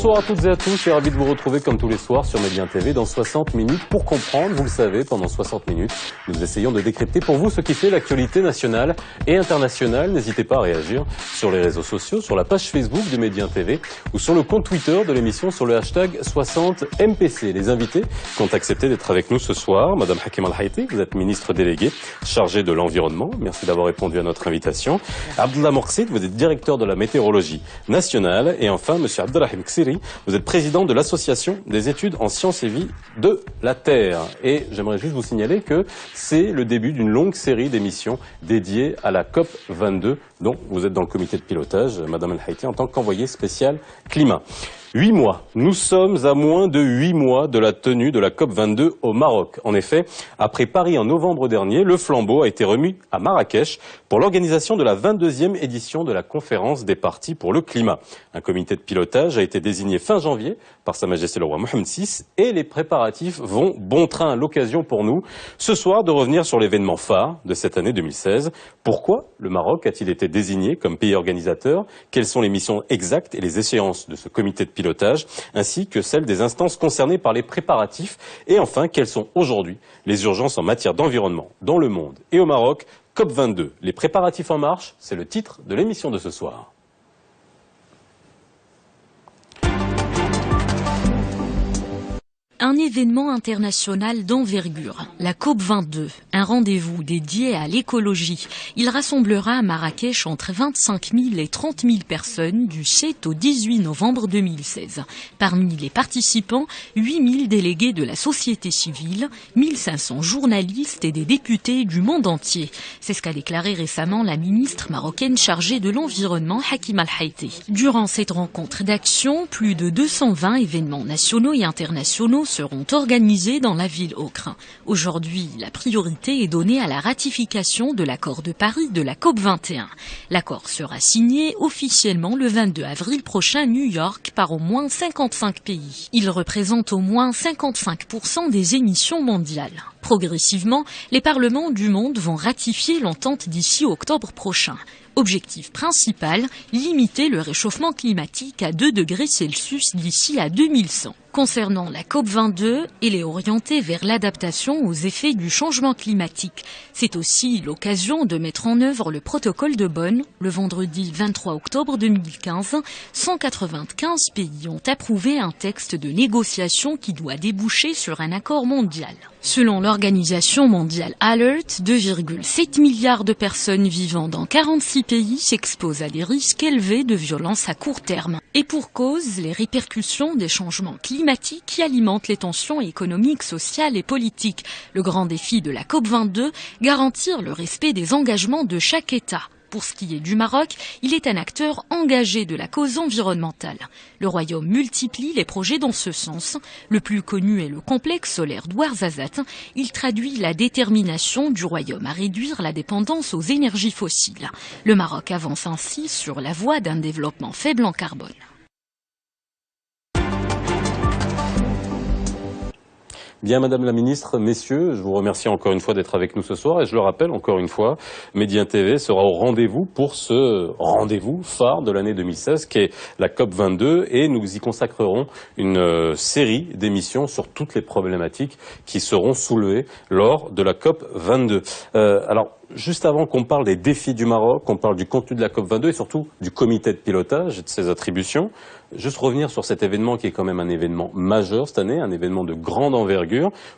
Bonsoir à toutes et à tous, je suis ravi de vous retrouver comme tous les soirs sur Médien TV dans 60 minutes pour comprendre. Vous le savez, pendant 60 minutes, nous essayons de décrypter pour vous ce qui fait l'actualité nationale et internationale. N'hésitez pas à réagir sur les réseaux sociaux, sur la page Facebook de Médien TV ou sur le compte Twitter de l'émission sur le hashtag 60MPC. Les invités qui ont accepté d'être avec nous ce soir, Madame Hakima El-Haïti, vous êtes ministre déléguée chargée de l'environnement. Merci d'avoir répondu à notre invitation. Abdullah Morsid, vous êtes directeur de la météorologie nationale. Et enfin, Monsieur Abdelrahim Ksiri, vous êtes président de l'Association des études en sciences et vie de la Terre. Et j'aimerais juste vous signaler que c'est le début d'une longue série d'émissions dédiées à la COP 22, dont vous êtes dans le comité de pilotage, Madame El-Haïti, en tant qu'envoyée spéciale climat. 8 mois. Nous sommes à moins de 8 mois de la tenue de la COP 22 au Maroc. En effet, après Paris en novembre dernier, le flambeau a été remis à Marrakech pour l'organisation de la 22e édition de la conférence des parties pour le climat. Un comité de pilotage a été désigné fin janvier par Sa Majesté le roi Mohammed VI et les préparatifs vont bon train. L'occasion pour nous, ce soir, de revenir sur l'événement phare de cette année 2016. Pourquoi le Maroc a-t-il été désigné comme pays organisateur? Quelles sont les missions exactes et les échéances de ce comité de pilotage, ainsi que celles des instances concernées par les préparatifs? Et enfin, quelles sont aujourd'hui les urgences en matière d'environnement dans le monde et au Maroc? COP 22, les préparatifs en marche, c'est le titre de l'émission de ce soir. Un événement international d'envergure, la COP 22, un rendez-vous dédié à l'écologie. Il rassemblera à Marrakech entre 25 000 et 30 000 personnes du 7 au 18 novembre 2016. Parmi les participants, 8 000 délégués de la société civile, 1 500 journalistes et des députés du monde entier. C'est ce qu'a déclaré récemment la ministre marocaine chargée de l'environnement, Hakima El-Haïti. Durant cette rencontre d'action, plus de 220 événements nationaux et internationaux seront organisés dans la ville Ocre. Aujourd'hui, la priorité est donnée à la ratification de l'accord de Paris de la COP 21. L'accord sera signé officiellement le 22 avril prochain à New York par au moins 55 pays. Il représente au moins 55% des émissions mondiales. Progressivement, les parlements du monde vont ratifier l'entente d'ici octobre prochain. Objectif principal, limiter le réchauffement climatique à 2 degrés Celsius d'ici à 2100. Concernant la COP 22, elle est orientée vers l'adaptation aux effets du changement climatique. C'est aussi l'occasion de mettre en œuvre le protocole de Bonn. Le vendredi 23 octobre 2015, 195 pays ont approuvé un texte de négociation qui doit déboucher sur un accord mondial. Selon l'Organisation mondiale Alert, 2,7 milliards de personnes vivant dans 46 pays s'exposent à des risques élevés de violence à court terme. Et pour cause, les répercussions des changements climatiques qui alimentent les tensions économiques, sociales et politiques. Le grand défi de la COP 22, garantir le respect des engagements de chaque État. Pour ce qui est du Maroc, il est un acteur engagé de la cause environnementale. Le Royaume multiplie les projets dans ce sens. Le plus connu est le complexe solaire d'Ouarzazate. Il traduit la détermination du Royaume à réduire la dépendance aux énergies fossiles. Le Maroc avance ainsi sur la voie d'un développement faible en carbone. Bien, Madame la Ministre, Messieurs, je vous remercie encore une fois d'être avec nous ce soir et je le rappelle encore une fois, Médien TV sera au rendez-vous pour ce rendez-vous phare de l'année 2016 qui est la COP 22 et nous y consacrerons une série d'émissions sur toutes les problématiques qui seront soulevées lors de la COP 22. Alors, juste avant qu'on parle des défis du Maroc, qu'on parle du contenu de la COP 22 et surtout du comité de pilotage et de ses attributions, juste revenir sur cet événement qui est quand même un événement majeur cette année, un événement de grande envergure.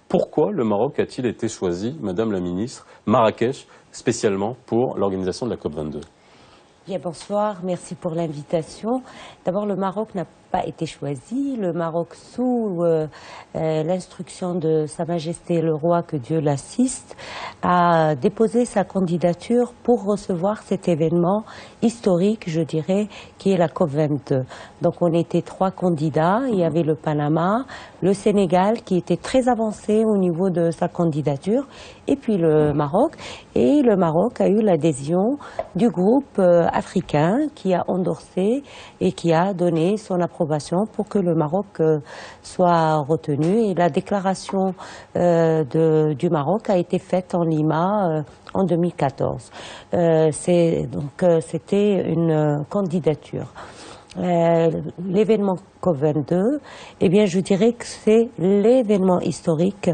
Pourquoi le Maroc a-t-il été choisi, Madame la Ministre, Marrakech, spécialement pour l'organisation de la COP 22? Bien, bonsoir, merci pour l'invitation. D'abord, le Maroc n'a pas été choisi. Le Maroc, sous l'instruction de Sa Majesté le Roi, que Dieu l'assiste, a déposé sa candidature pour recevoir cet événement historique, je dirais, qui est la COP 22. Donc on était 3 candidats. Il y avait le Panama, le Sénégal, qui était très avancé au niveau de sa candidature, et puis le Maroc. Et le Maroc a eu l'adhésion du groupe africain qui a endorsé et qui a donné son approbation pour que le Maroc soit retenu. Et la déclaration du Maroc a été faite en Lima en 2014. C'était une candidature. L'événement COP22, eh bien, je dirais que c'est l'événement historique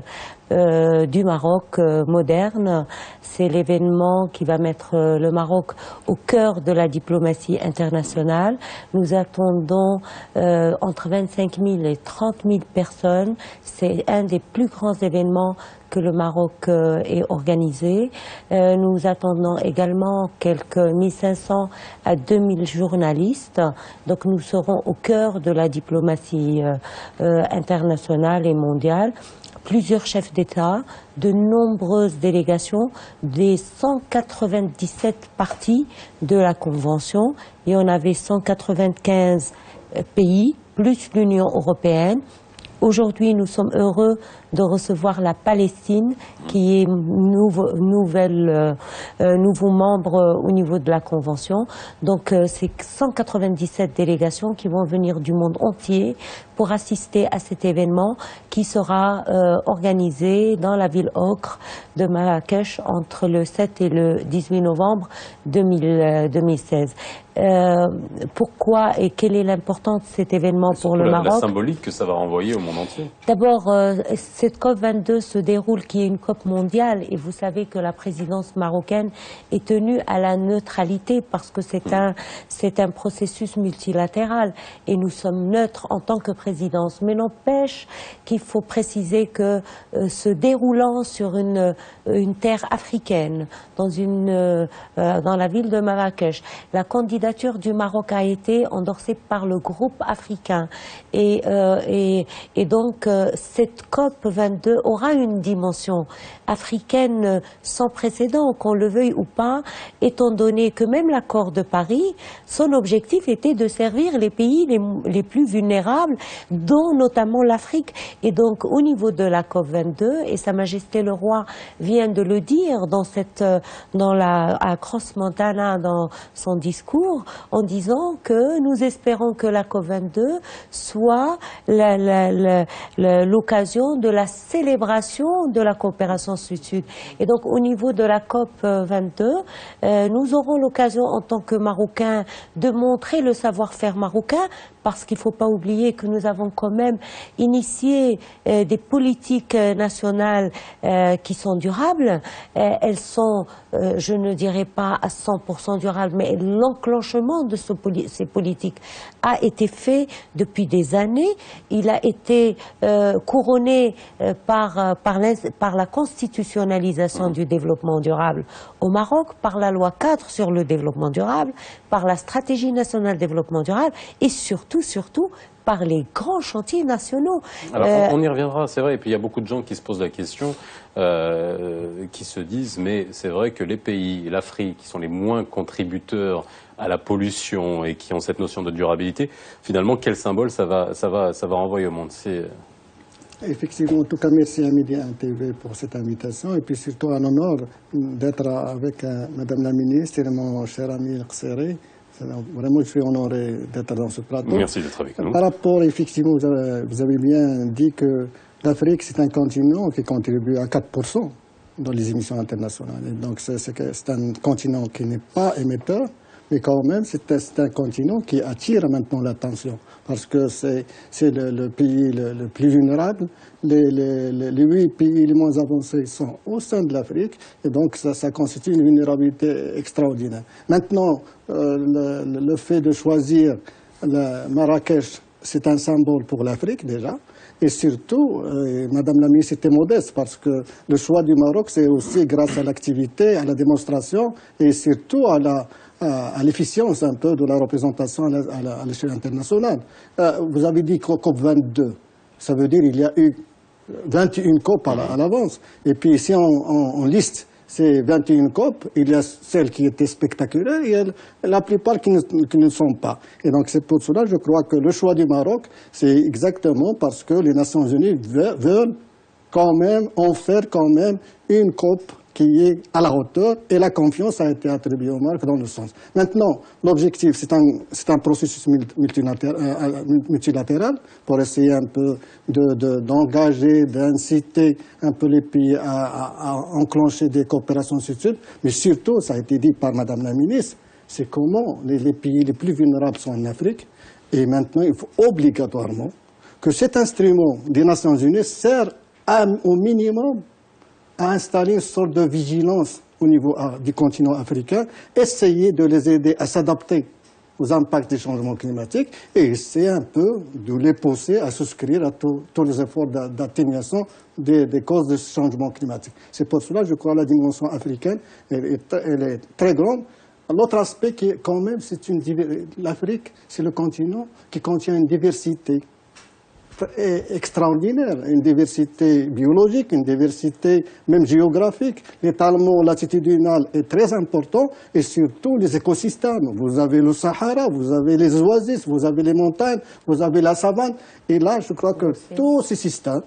du Maroc moderne. C'est l'événement qui va mettre le Maroc au cœur de la diplomatie internationale. Nous attendons entre 25 000 et 30 000 personnes. C'est un des plus grands événements que le Maroc ait organisé. Nous attendons également quelques 1500 à 2000 journalistes. Donc nous serons au cœur de la diplomatie internationale et mondiale. Plusieurs chefs d'État, de nombreuses délégations, des 197 parties de la Convention, et on avait 195 pays, plus l'Union européenne. Aujourd'hui, nous sommes heureux de recevoir la Palestine, qui est nouveau membre au niveau de la Convention. Donc, c'est 197 délégations qui vont venir du monde entier pour assister à cet événement qui sera organisé dans la ville ocre de Marrakech entre le 7 et le 18 novembre 2016. Pourquoi et quelle est l'importance de cet événement pour le Maroc? La symbolique que ça va renvoyer au monde entier. D'abord, cette COP22 se déroule, qui est une COP mondiale, et vous savez que la présidence marocaine est tenue à la neutralité parce que c'est un processus multilatéral et nous sommes neutres en tant que présidence. Mais n'empêche qu'il faut préciser que se déroulant sur une terre africaine, dans la ville de Marrakech, la candidature du Maroc a été endorsée par le groupe africain et donc cette COP22 aura une dimension africaine sans précédent, qu'on le veuille ou pas, étant donné que même l'accord de Paris, son objectif était de servir les pays les plus vulnérables, dont notamment l'Afrique. Et donc au niveau de la COP22, et Sa Majesté le Roi vient de le dire à Cross Montana dans son discours, en disant que nous espérons que la COP22 soit l'occasion de la célébration de la coopération sud-sud. Et donc au niveau de la COP22, nous aurons l'occasion en tant que Marocains de montrer le savoir-faire marocain, parce qu'il ne faut pas oublier que nous avons quand même initié des politiques nationales qui sont durables. Elles sont, je ne dirais pas à 100% durables, mais l'enclenchement de ces politiques a été fait depuis des années. Il a été couronné par la constitutionnalisation du développement durable au Maroc, par la loi 4 sur le développement durable, par la stratégie nationale de développement durable et surtout par les grands chantiers nationaux. Alors, on y reviendra, c'est vrai. Et puis, il y a beaucoup de gens qui se posent la question, qui se disent, mais c'est vrai que les pays, l'Afrique, qui sont les moins contributeurs à la pollution et qui ont cette notion de durabilité, finalement, quel symbole ça va renvoyer au monde? Effectivement, en tout cas, merci à Midi TV pour cette invitation et puis surtout un honneur d'être avec Madame la Ministre et mon cher ami Qseri. Vraiment, je suis honoré d'être dans ce plateau. Merci d'être avec nous. Par rapport, effectivement, vous avez bien dit que l'Afrique, c'est un continent qui contribue à 4% dans les émissions internationales. Et donc, c'est un continent qui n'est pas émetteur, mais quand même, c'est un continent qui attire maintenant l'attention, parce que c'est le pays le plus vulnérable. Les 8 pays les moins avancés sont au sein de l'Afrique, et donc ça constitue une vulnérabilité extraordinaire. Maintenant, le fait de choisir Marrakech, c'est un symbole pour l'Afrique déjà. Et surtout, Madame la ministre était modeste, parce que le choix du Maroc, c'est aussi grâce à l'activité, à la démonstration, et surtout à l'efficience un peu de la représentation à l'échelle internationale. Vous avez dit COP22, ça veut dire qu'il y a eu 21 COP à l'avance. Et puis si on liste ces 21 COP, il y a celles qui étaient spectaculaires et la plupart qui ne sont pas. Et donc c'est pour cela, je crois que le choix du Maroc, c'est exactement parce que les Nations Unies veulent quand même en faire quand même une COP qui est à la hauteur, et la confiance a été attribuée au Maroc dans le sens. Maintenant, l'objectif, c'est un processus multilatéral pour essayer un peu d'engager, d'inciter un peu les pays à enclencher des coopérations sud-sud, mais surtout, ça a été dit par Madame la Ministre, c'est comment les pays les plus vulnérables sont en Afrique, Et maintenant, il faut obligatoirement que cet instrument des Nations Unies sert au minimum à installer une sorte de vigilance au niveau du continent africain, essayer de les aider à s'adapter aux impacts des changements climatiques et essayer un peu de les pousser à souscrire à tous les efforts d'atténuation des causes de ce changement climatique. C'est pour cela, je crois, la dimension africaine, elle est très grande. L'autre aspect qui est quand même, l'Afrique, c'est le continent qui contient une diversité extraordinaire, une diversité biologique, une diversité même géographique. L'étalement latitudinal est très important et surtout les écosystèmes. Vous avez le Sahara, vous avez les oasis, vous avez les montagnes, vous avez la savane. Et là, je crois que tous ces systèmes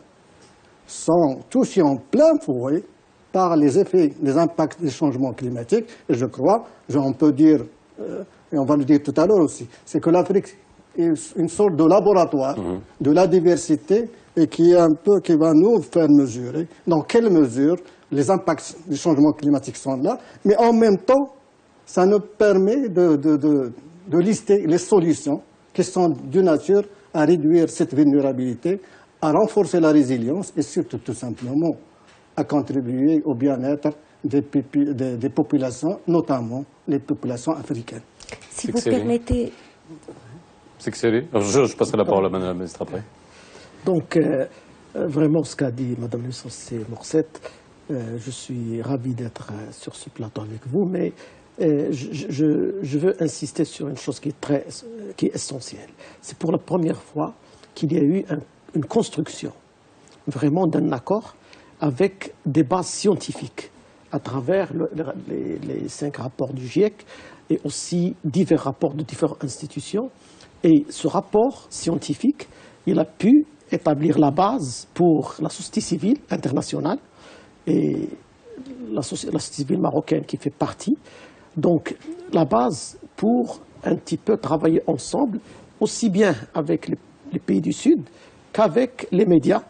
sont touchés en plein fouet par les effets, les impacts des changements climatiques. Et je crois, on peut dire, et on va le dire tout à l'heure aussi, c'est que l'Afrique est une sorte de laboratoire de la diversité et qui va nous faire mesurer dans quelle mesure les impacts du changement climatique sont là. Mais en même temps, ça nous permet de lister les solutions qui sont de nature à réduire cette vulnérabilité, à renforcer la résilience et surtout tout simplement à contribuer au bien-être des populations, notamment les populations africaines. Si vous permettez... C'est excellent. Je passerai la parole à Madame la ministre après. Donc, vraiment, ce qu'a dit Madame Morcette, je suis ravi d'être sur ce plateau avec vous, mais je veux insister sur une chose qui est essentielle. C'est pour la première fois qu'il y a eu une construction vraiment d'un accord avec des bases scientifiques à travers les 5 rapports du GIEC et aussi divers rapports de différentes institutions. Et ce rapport scientifique, il a pu établir la base pour la société civile internationale et la société civile marocaine qui fait partie. Donc la base pour un petit peu travailler ensemble, aussi bien avec les pays du Sud qu'avec les médias,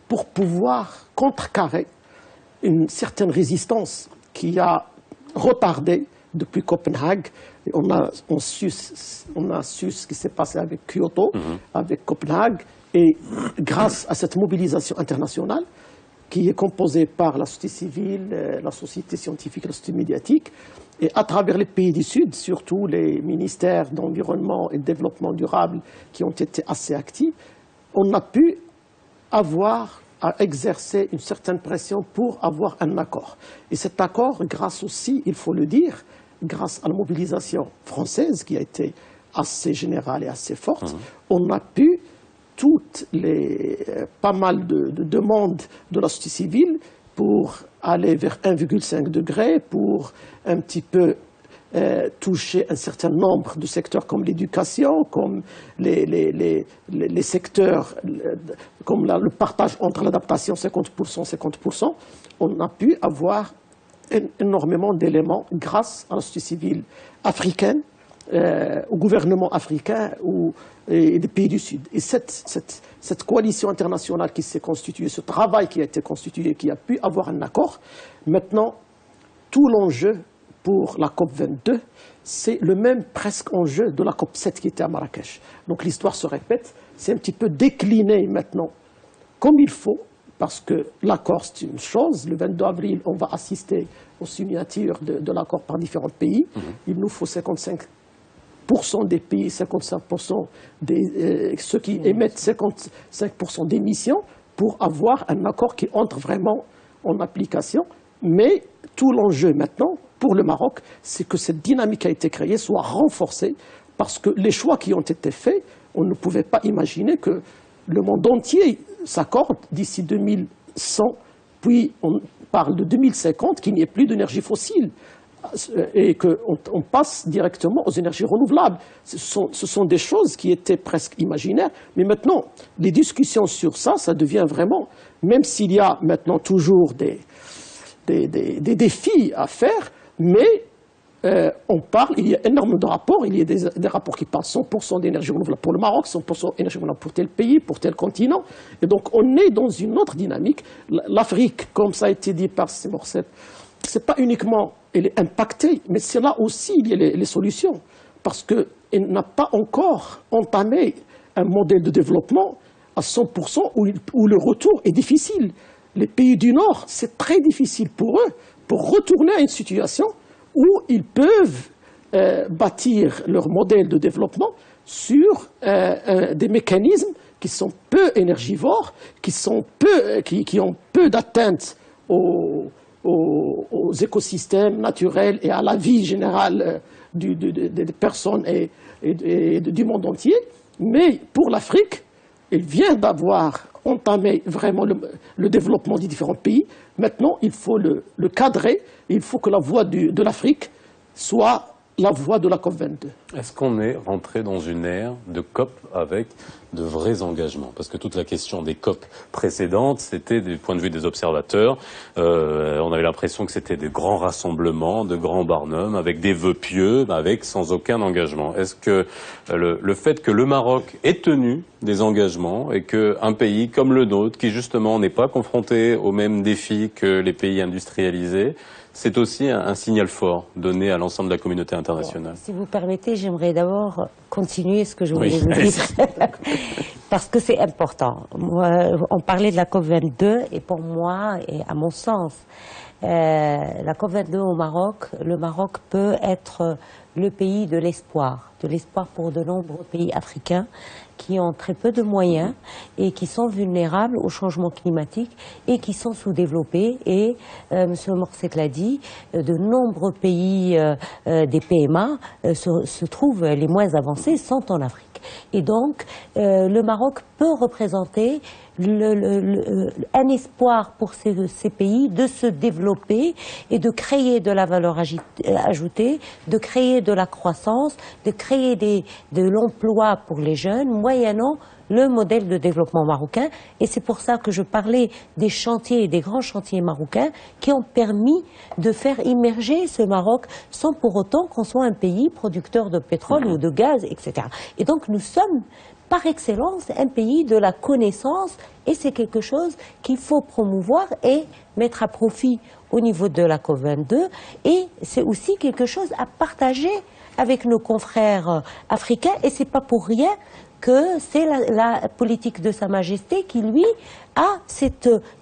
pour pouvoir contrecarrer une certaine résistance qui a retardé depuis Copenhague. On a su ce qui s'est passé avec Kyoto, avec Copenhague, et grâce à cette mobilisation internationale qui est composée par la société civile, la société scientifique, la société médiatique, et à travers les pays du Sud, surtout les ministères d'environnement et de développement durable qui ont été assez actifs, on a pu avoir à exercer une certaine pression pour avoir un accord. Et cet accord, grâce aussi, il faut le dire, grâce à la mobilisation française qui a été assez générale et assez forte, on a pu pas mal de demandes de la société civile pour aller vers 1,5 degré, pour un petit peu toucher un certain nombre de secteurs comme l'éducation, comme les secteurs, comme le partage entre l'adaptation 50%, on a pu avoir énormément d'éléments grâce à la société civile africaine, au gouvernement africain et des pays du Sud. Et cette coalition internationale qui s'est constituée, ce travail qui a été constitué, qui a pu avoir un accord, maintenant, tout l'enjeu pour la COP22, c'est le même presque enjeu de la COP7 qui était à Marrakech. Donc l'histoire se répète, c'est un petit peu décliné maintenant comme il faut, parce que l'accord c'est une chose. Le 22 avril, on va assister aux signatures de l'accord par différents pays. Il nous faut 55% des pays, 55% ceux qui émettent 55% d'émissions pour avoir un accord qui entre vraiment en application. Mais tout l'enjeu maintenant, pour le Maroc, c'est que cette dynamique a été créée soit renforcée, parce que les choix qui ont été faits, on ne pouvait pas imaginer que le monde entier s'accorde d'ici 2100, puis on parle de 2050, qu'il n'y ait plus d'énergie fossile et qu'on passe directement aux énergies renouvelables. Ce sont des choses qui étaient presque imaginaires, mais maintenant, les discussions sur ça devient vraiment, même s'il y a maintenant toujours des défis à faire, mais on parle, il y a énormément de rapports, il y a des rapports qui parlent 100% d'énergie renouvelable pour le Maroc, 100% d'énergie renouvelable pour tel pays, pour tel continent, et donc on est dans une autre dynamique. L'Afrique, comme ça a été dit par Morcette, c'est pas uniquement, elle est impactée, mais c'est là aussi il y a les solutions, parce que il n'a pas encore entamé un modèle de développement à 100% où le retour est difficile. Les pays du Nord, c'est très difficile pour eux pour retourner à une situation où ils peuvent bâtir leur modèle de développement sur des mécanismes qui sont peu énergivores, qui ont peu d'atteinte aux écosystèmes naturels et à la vie générale des personnes et du monde entier. Mais pour l'Afrique, il vient d'avoir entamé vraiment le développement des différents pays. Maintenant, il faut le cadrer. Il faut que la voie de l'Afrique soit la voie de la COP22. Est-ce qu'on est rentré dans une ère de COP avec de vrais engagements? Parce que toute la question des COP précédentes, c'était du point de vue des observateurs. On avait l'impression que c'était des grands rassemblements, de grands barnums, avec des vœux pieux, avec sans aucun engagement. Est-ce que le fait que le Maroc ait tenu des engagements et qu'un pays comme le nôtre, qui justement n'est pas confronté aux mêmes défis que les pays industrialisés, c'est aussi un signal fort donné à l'ensemble de la communauté internationale? Si vous permettez, j'aimerais d'abord continuer ce que je voulais vous dire, parce que c'est important. On parlait de la COP22, et pour moi, et à mon sens, la COP22 au Maroc, le Maroc peut être le pays de l'espoir pour de nombreux pays africains qui ont très peu de moyens et qui sont vulnérables au changement climatique et qui sont sous-développés. Et M. Morset l'a dit, de nombreux pays des PMA se trouvent, les moins avancés sont en Afrique. Et donc, le Maroc peut représenter un espoir pour ces pays de se développer et de créer de la valeur ajoutée, de créer de la croissance, de créer de l'emploi pour les jeunes, moyennant le modèle de développement marocain. Et c'est pour ça que je parlais des chantiers, des grands chantiers marocains qui ont permis de faire immerger ce Maroc sans pour autant qu'on soit un pays producteur de pétrole ou de gaz, etc. Et donc nous sommes par excellence un pays de la connaissance, et c'est quelque chose qu'il faut promouvoir et mettre à profit au niveau de la COP22, et c'est aussi quelque chose à partager avec nos confrères africains, et c'est pas pour rien que c'est la politique de Sa Majesté qui, lui,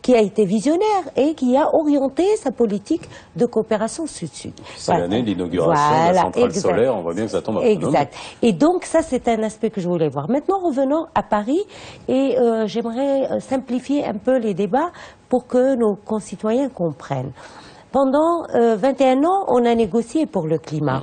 qui a été visionnaire et qui a orienté sa politique de coopération sud-sud. C'est l'année de l'inauguration de la centrale solaire, on voit bien que ça tombe à Exact. Et donc ça, c'est un aspect que je voulais voir. Maintenant, revenons à Paris, et j'aimerais simplifier un peu les débats pour que nos concitoyens comprennent. Pendant 21 ans, on a négocié pour le climat.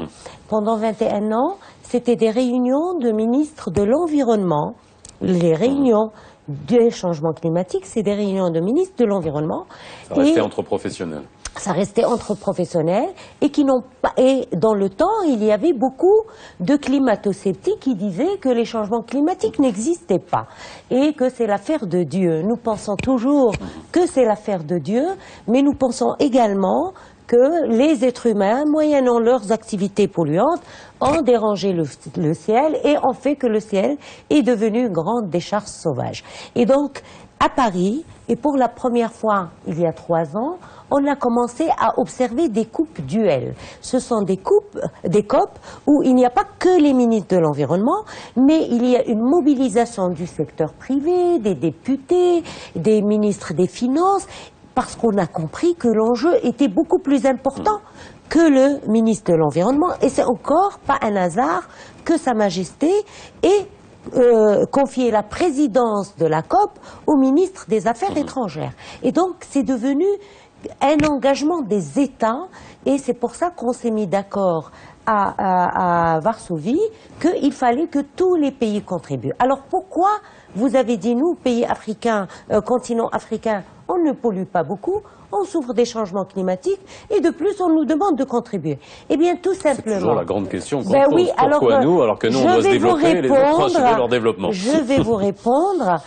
Pendant 21 ans, c'était des réunions de ministres de l'environnement. Les réunions du changement climatique, c'est des réunions de ministres de l'environnement. Ça restait entre professionnels. Ça restait entre professionnels et qui n'ont pas. Et dans le temps, il y avait beaucoup de climato-sceptiques qui disaient que les changements climatiques n'existaient pas et que c'est l'affaire de Dieu. Nous pensons toujours que c'est l'affaire de Dieu, mais nous pensons également que les êtres humains, moyennant leurs activités polluantes, ont dérangé le ciel et ont fait que le ciel est devenu une grande décharge sauvage. Et donc, à Paris, et pour la première fois il y a 3 ans, on a commencé à observer des coupes duels. Ce sont des COP où il n'y a pas que les ministres de l'Environnement, mais il y a une mobilisation du secteur privé, des députés, des ministres des Finances, parce qu'on a compris que l'enjeu était beaucoup plus important que le ministre de l'Environnement. Et c'est encore pas un hasard que Sa Majesté ait confié la présidence de la COP au ministre des Affaires étrangères. Et donc c'est devenu un engagement des États, et c'est pour ça qu'on s'est mis d'accord à Varsovie qu'il fallait que tous les pays contribuent. Alors pourquoi vous avez dit, nous, pays africains, continent africain, on ne pollue pas beaucoup, on souffre des changements climatiques, et de plus on nous demande de contribuer? Eh bien tout simplement... C'est toujours la grande question qu'on ben pose. Oui, pourquoi nous, alors que nous on doit se développer et les autres achever leur développement? Je vais vous répondre.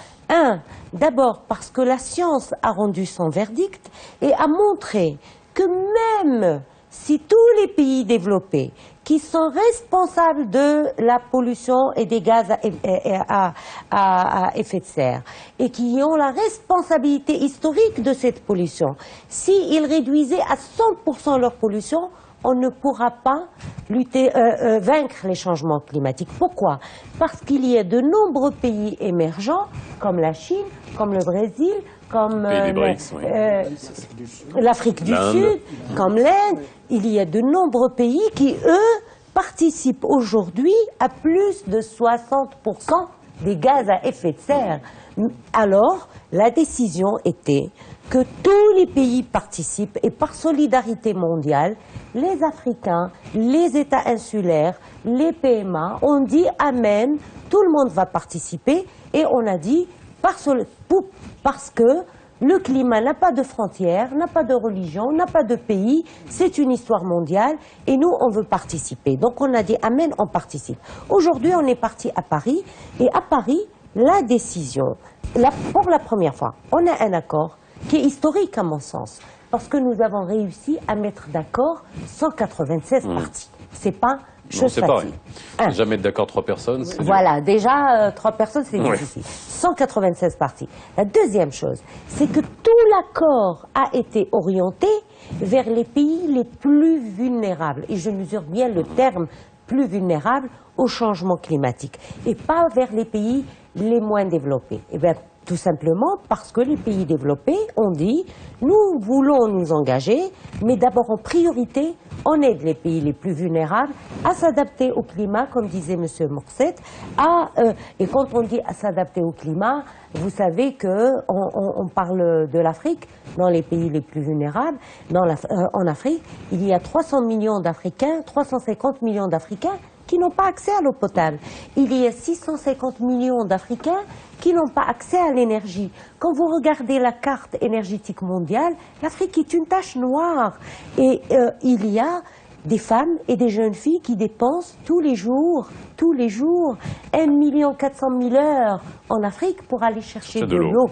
D'abord parce que la science a rendu son verdict et a montré que même si tous les pays développés qui sont responsables de la pollution et des gaz à effet de serre et qui ont la responsabilité historique de cette pollution, s'ils réduisaient à 100% leur pollution, on ne pourra pas vaincre les changements climatiques. Pourquoi? Parce qu'il y a de nombreux pays émergents, comme la Chine, comme le Brésil, comme l'Afrique du Sud, comme l'Inde. Il y a de nombreux pays qui, eux, participent aujourd'hui à plus de 60% des gaz à effet de serre. Alors, la décision était que tous les pays participent et par solidarité mondiale, les Africains, les États insulaires, les PMA ont dit amen, tout le monde va participer et on a dit parce que le climat n'a pas de frontières, n'a pas de religion, n'a pas de pays, c'est une histoire mondiale et nous on veut participer. Donc on a dit amen, on participe. Aujourd'hui on est parti à Paris et à Paris, la décision, pour la première fois, on a un accord qui est historique à mon sens, parce que nous avons réussi à mettre d'accord 196 parties. C'est pas chose facile. Jamais être d'accord 3 personnes. Voilà, déjà 3 personnes c'est difficile. 196 parties. La deuxième chose, c'est que tout l'accord a été orienté vers les pays les plus vulnérables, et je mesure bien le terme plus vulnérables au changement climatique, et pas vers les pays les moins développés. Eh bien, tout simplement parce que les pays développés ont dit « nous voulons nous engager, mais d'abord en priorité, on aide les pays les plus vulnérables à s'adapter au climat, comme disait M. Morset. Et quand on dit à s'adapter au climat, vous savez qu'on parle de l'Afrique, dans les pays les plus vulnérables. En Afrique, il y a 300 millions d'Africains, 350 millions d'Africains qui n'ont pas accès à l'eau potable. Il y a 650 millions d'Africains qui n'ont pas accès à l'énergie. Quand vous regardez la carte énergétique mondiale, l'Afrique est une tache noire. Et il y a des femmes et des jeunes filles qui dépensent tous les jours, 1 400 000 heures en Afrique pour aller chercher de l'eau.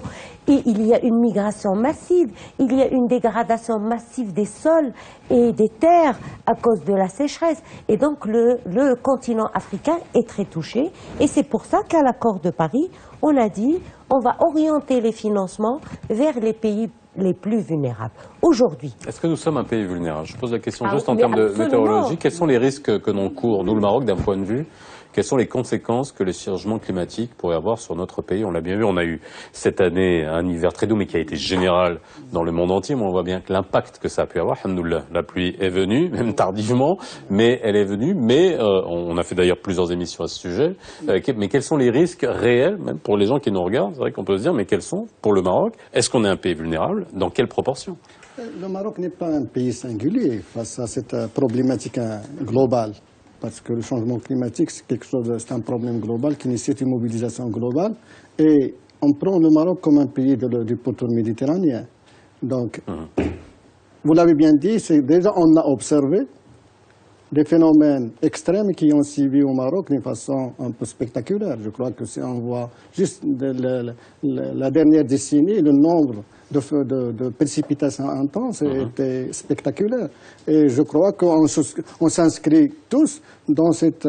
Et il y a une migration massive, il y a une dégradation massive des sols et des terres à cause de la sécheresse. Et donc le continent africain est très touché. Et c'est pour ça qu'à l'accord de Paris, on a dit on va orienter les financements vers les pays les plus vulnérables. Aujourd'hui. Est-ce que nous sommes un pays vulnérable? Je pose la question juste en termes de météorologie. Quels sont les risques que l'on court, nous le Maroc, d'un point de vue? Quelles sont les conséquences que les changements climatiques pourraient avoir sur notre pays? On l'a bien vu, on a eu cette année un hiver très doux, mais qui a été général dans le monde entier. Mais on voit bien que l'impact que ça a pu avoir, alhamdoulilah, la pluie est venue, même tardivement, mais elle est venue. Mais on a fait d'ailleurs plusieurs émissions à ce sujet. Mais quels sont les risques réels, même pour les gens qui nous regardent? C'est vrai qu'on peut se dire, mais quels sont pour le Maroc? Est-ce qu'on est un pays vulnérable? Dans quelle proportion? Le Maroc n'est pas un pays singulier face à cette problématique globale. Parce que le changement climatique, c'est un problème global qui nécessite une mobilisation globale. Et on prend le Maroc comme un pays du pourtour méditerranéen. Donc, vous l'avez bien dit, déjà on a observé des phénomènes extrêmes qui ont suivi au Maroc d'une façon un peu spectaculaire. Je crois que si on voit juste la dernière décennie, le nombre de précipitations intenses était spectaculaire. Et je crois qu'on s'inscrit tous dans cette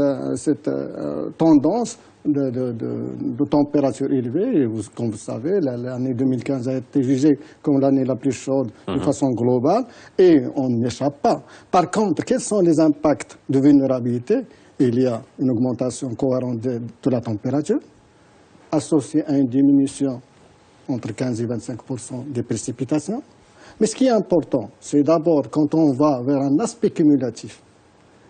tendance de température élevée. Et comme vous savez, l'année 2015 a été jugée comme l'année la plus chaude de façon globale et on n'y échappe pas. Par contre, quels sont les impacts de vulnérabilité? Il y a une augmentation cohérente de la température associée à une diminution entre 15 et 25% des précipitations. Mais ce qui est important, c'est d'abord quand on va vers un aspect cumulatif,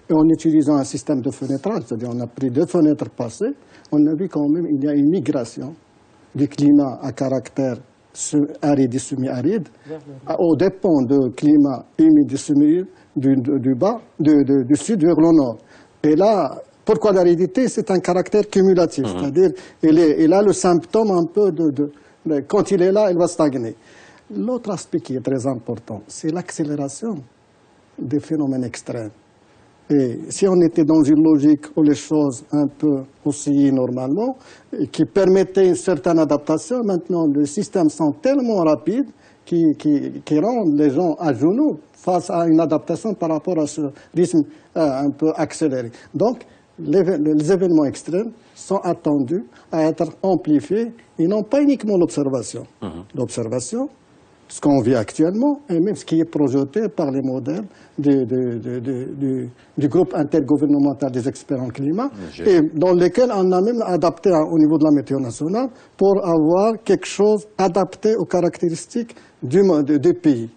et en utilisant un système de fenêtrage, c'est-à-dire on a pris 2 fenêtres passées, on a vu quand même qu'il y a une migration du climat à caractère aride et semi-aride au dépend du climat humide et semi-humide du sud vers le nord. Et là, pourquoi l'aridité? C'est un caractère cumulatif, c'est-à-dire il a le symptôme un peu quand il est là, il va stagner. L'autre aspect qui est très important, c'est l'accélération des phénomènes extrêmes. Et si on était dans une logique où les choses un peu oscillaient normalement, et qui permettaient une certaine adaptation, maintenant les systèmes sont tellement rapides qui rendent les gens à genoux face à une adaptation par rapport à ce rythme un peu accéléré. Donc, les événements extrêmes sont attendus à être amplifiés et non pas uniquement l'observation. L'observation, ce qu'on vit actuellement, et même ce qui est projeté par les modèles du groupe intergouvernemental des experts en climat, et dans lesquels on a même adapté au niveau de la météo nationale pour avoir quelque chose adapté aux caractéristiques du pays.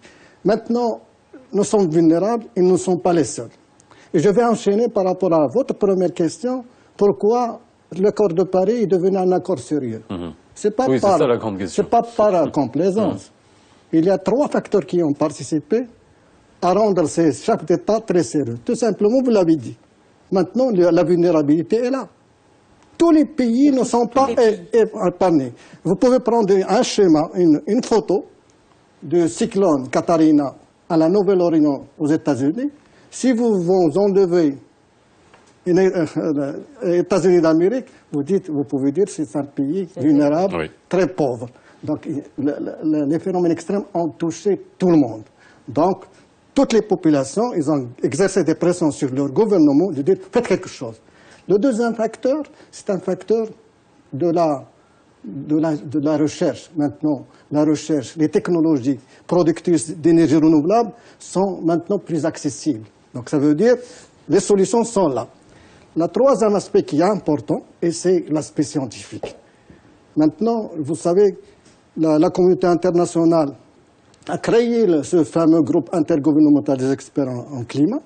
Maintenant, nous sommes vulnérables et nous ne sommes pas les seuls. Et je vais enchaîner par rapport à votre première question, pourquoi l'accord de Paris est devenu un accord sérieux. C'est pas Oui, c'est ça la grande question. C'est pas par complaisance. Il y a 3 facteurs qui ont participé à rendre ces chefs d'État très sérieux. Tout simplement, vous l'avez dit. Maintenant, la vulnérabilité est là. Tous les pays ne sont pas épargnés. Vous pouvez prendre un schéma, une photo du cyclone Katrina à la Nouvelle-Orléans aux États-Unis. Si vous enlevez les États-Unis d'Amérique, vous pouvez dire que c'est un pays vulnérable, très pauvre. Donc, les phénomènes extrêmes ont touché tout le monde. Donc, toutes les populations, ils ont exercé des pressions sur leur gouvernement de dire faites quelque chose. Le deuxième facteur, c'est un facteur de la recherche. Maintenant, la recherche, les technologies productrices d'énergie renouvelable sont maintenant plus accessibles. Donc, ça veut dire les solutions sont là. Le troisième aspect qui est important, et c'est l'aspect scientifique. Maintenant, vous savez, la communauté internationale a créé ce fameux groupe intergouvernemental des experts en climat.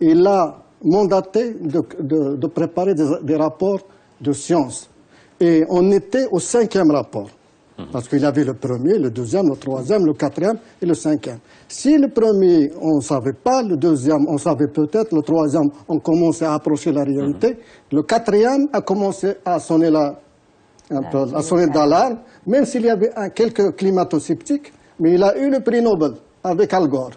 Et il a mandaté de préparer des rapports de science. Et on était au 5e rapport. Parce qu'il y avait le premier, le deuxième, le troisième, le quatrième et le 5e. Si le premier, on ne savait pas, le deuxième, on savait peut-être, le troisième, on commençait à approcher la réalité, le quatrième a commencé à sonner d'alarme, même s'il y avait quelques climato-sceptiques, mais il a eu le prix Nobel avec Al Gore.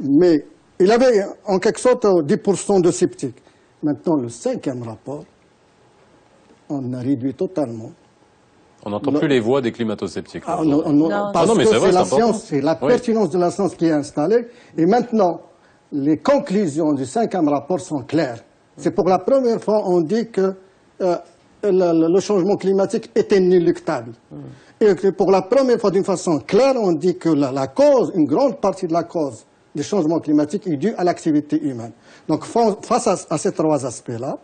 Mais il avait en quelque sorte 10% de sceptiques. Maintenant, le 5e rapport, on a réduit totalement. On n'entend plus les voix des climato-sceptiques. Parce que c'est la science, c'est la pertinence de la science qui est installée. Et maintenant, les conclusions du 5e rapport sont claires. C'est pour la première fois on dit que le changement climatique est inéluctable. Et que pour la première fois, d'une façon claire, on dit que la cause, une grande partie de la cause du changement climatique est due à l'activité humaine. Donc, face à ces 3 aspects-là,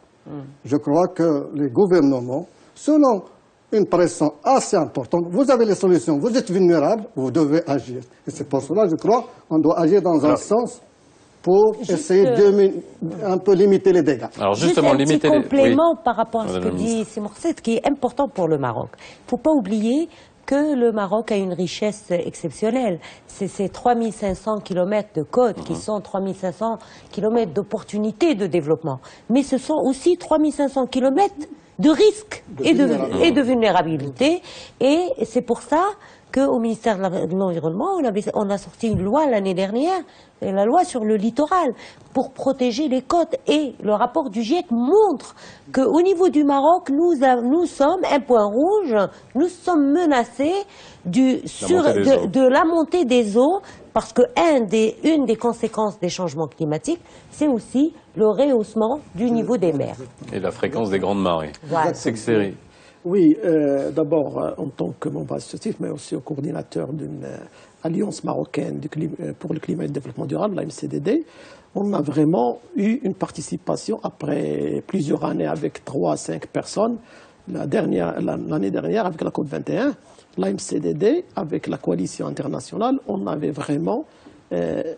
je crois que les gouvernements, selon une pression assez importante, vous avez les solutions, vous êtes vulnérables, vous devez agir. Et c'est pour cela, je crois, qu'on doit agir dans un sens pour essayer de un peu limiter les dégâts. Alors justement, limiter les... Juste un petit complément par rapport à ce que dit Simorset, qui est important pour le Maroc. Il ne faut pas oublier que le Maroc a une richesse exceptionnelle. C'est ces 3500 kilomètres de côte qui sont 3500 kilomètres d'opportunités de développement. Mais ce sont aussi 3500 kilomètres de risques et de vulnérabilité. Et c'est pour ça qu'au ministère de l'Environnement, on a sorti une loi l'année dernière, la loi sur le littoral, pour protéger les côtes. Et le rapport du GIEC montre qu'au niveau du Maroc, nous sommes un point rouge, nous sommes menacés de la montée des eaux, parce que une des conséquences des changements climatiques, c'est aussi le rehaussement du niveau des mers. Et la fréquence des grandes marées. Voilà. C'est que c'est... Oui, d'abord en tant que membre associatif, mais aussi au coordinateur d'une alliance marocaine pour le climat et le développement durable, la MCDD, on a vraiment eu une participation après plusieurs années avec 3 à 5 personnes. L'année dernière, avec la COP21, la MCDD, avec la coalition internationale, on avait vraiment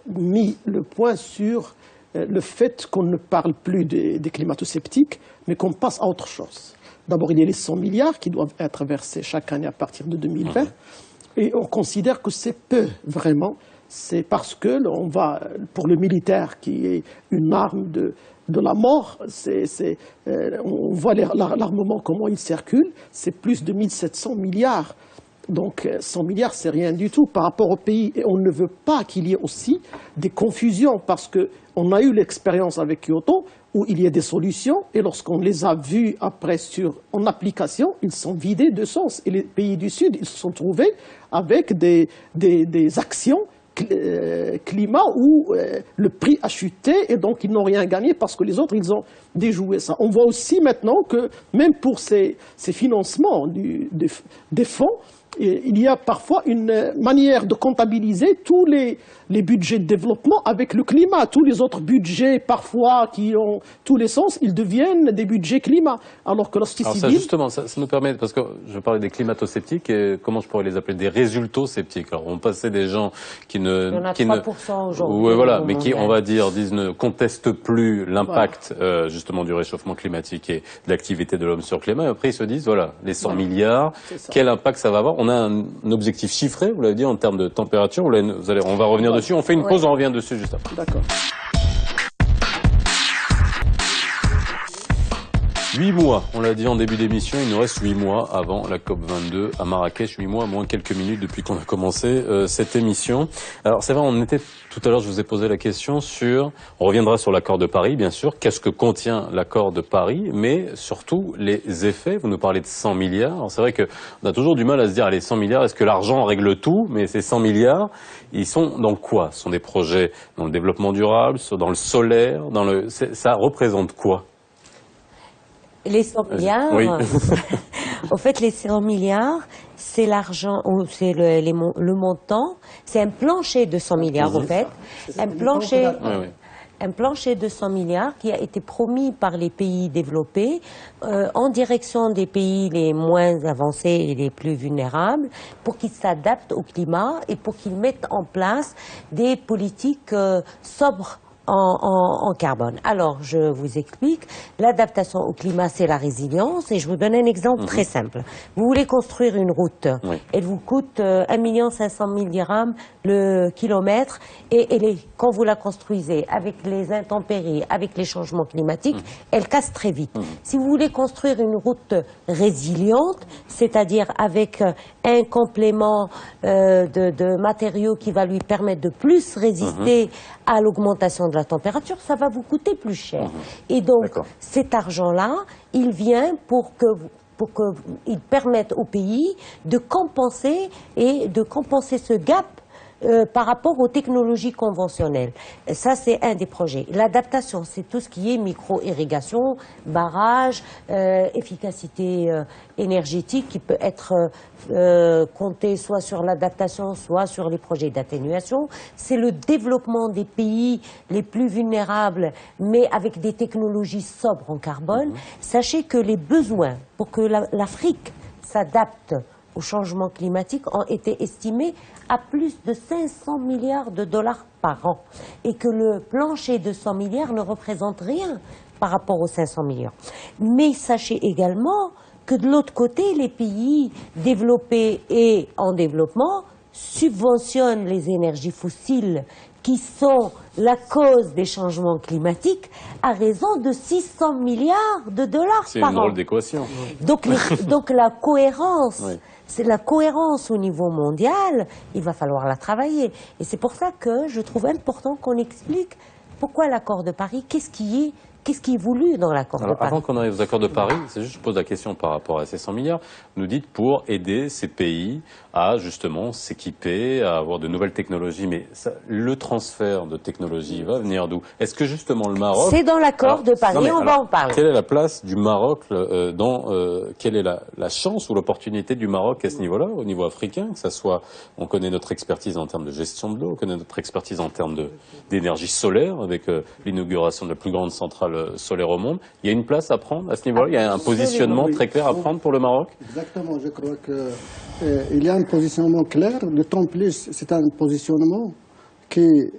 mis le point sur le fait qu'on ne parle plus des climato-sceptiques, mais qu'on passe à autre chose. D'abord, il y a les 100 milliards qui doivent être versés chaque année à partir de 2020. Et on considère que c'est peu, vraiment. C'est parce que pour le militaire, qui est une arme de la mort, on voit l'armement, comment il circule, c'est plus de 1700 milliards. Donc 100 milliards, c'est rien du tout par rapport au pays. Et on ne veut pas qu'il y ait aussi des confusions, parce qu'on a eu l'expérience avec Kyoto, où il y a des solutions, et lorsqu'on les a vues après en application, ils sont vidés de sens. Et les pays du Sud, ils se sont trouvés avec des actions climat où le prix a chuté, et donc ils n'ont rien gagné parce que les autres, ils ont déjoué ça. On voit aussi maintenant que même pour ces financements des fonds, il y a parfois une manière de comptabiliser tous les budgets de développement avec le climat. Tous les autres budgets, parfois, qui ont tous les sens, ils deviennent des budgets climat. Alors que la société Alors civile... ça, justement, ça nous permet, parce que je parlais des climato-sceptiques, et comment je pourrais les appeler? Des résulto-sceptiques. Alors, on passait des gens qui ne... Il y en a qui 3% aujourd'hui. ouais, voilà, au mais qui, mondial. on va dire, ne contestent plus l'impact, justement, du réchauffement climatique et de l'activité de l'homme sur le climat. Et après, ils se disent, voilà, les 100 milliards, quel impact ça va avoir? On a un objectif chiffré, vous l'avez dit, en termes de température. On va revenir dessus. On fait une pause, on revient dessus juste après. D'accord. 8 mois, on l'a dit en début d'émission, il nous reste 8 mois avant la COP22 à Marrakech, 8 mois, moins quelques minutes depuis qu'on a commencé cette émission. Alors c'est vrai, tout à l'heure je vous ai posé la question on reviendra sur l'accord de Paris bien sûr, qu'est-ce que contient l'accord de Paris, mais surtout les effets, vous nous parlez de 100 milliards, alors c'est vrai qu'on a toujours du mal à se dire, allez 100 milliards, est-ce que l'argent règle tout? Mais ces 100 milliards, ils sont dans quoi? Ce sont des projets dans le développement durable, dans le solaire, ça représente quoi? Les 100 milliards, oui. au fait, les 100 milliards, c'est l'argent, ou c'est le montant, c'est un plancher de 100 milliards, au fait. Un plancher de 100 milliards qui a été promis par les pays développés en direction des pays les moins avancés et les plus vulnérables pour qu'ils s'adaptent au climat et pour qu'ils mettent en place des politiques sobres en carbone. Alors, je vous explique. L'adaptation au climat, c'est la résilience. Et je vous donne un exemple très simple. Vous voulez construire une route. Oui. Elle vous coûte 1 500 000 dirhams le kilomètre. Et quand vous la construisez avec les intempéries, avec les changements climatiques, elle casse très vite. Si vous voulez construire une route résiliente, c'est-à-dire avec un complément de matériaux qui va lui permettre de plus résister à l'augmentation de la température, ça va vous coûter plus cher. Et donc, cet argent-là, il vient pour qu'il permette au pays de compenser ce gap par rapport aux technologies conventionnelles. Ça, c'est un des projets. L'adaptation, c'est tout ce qui est micro-irrigation, barrage, efficacité énergétique qui peut être comptée soit sur l'adaptation, soit sur les projets d'atténuation. C'est le développement des pays les plus vulnérables, mais avec des technologies sobres en carbone. Sachez que les besoins pour que l'Afrique s'adapte au changement climatique ont été estimés à plus de 500 milliards de dollars par an et que le plancher de 100 milliards ne représente rien par rapport aux 500 milliards. Mais sachez également que de l'autre côté, les pays développés et en développement subventionnent les énergies fossiles qui sont la cause des changements climatiques à raison de 600 milliards de dollars C'est par une an. drôle d'équation. Donc la cohérence, c'est la cohérence au niveau mondial, il va falloir la travailler. Et c'est pour ça que je trouve important qu'on explique pourquoi l'accord de Paris, qu'est-ce qui est voulu dans l'accord de Paris. Avant qu'on arrive aux accords de Paris, je pose la question par rapport à ces 100 milliards. Vous nous dites pour aider ces pays à justement s'équiper, à avoir de nouvelles technologies. Mais le transfert de technologie va venir d'où? Est-ce que justement le Maroc... C'est dans l'accord de Paris, on va en parler. Quelle est la place du Maroc quelle est la chance ou l'opportunité du Maroc à ce niveau-là, au niveau africain, que ça soit... On connaît notre expertise en termes de gestion de l'eau, on connaît notre expertise en termes d'énergie solaire, avec l'inauguration de la plus grande centrale solaire au monde. Il y a une place à prendre à ce niveau-là? Il y a un positionnement très clair à prendre pour le Maroc? Exactement, je crois qu'il y a un positionnement clair, d'autant plus c'est un positionnement qui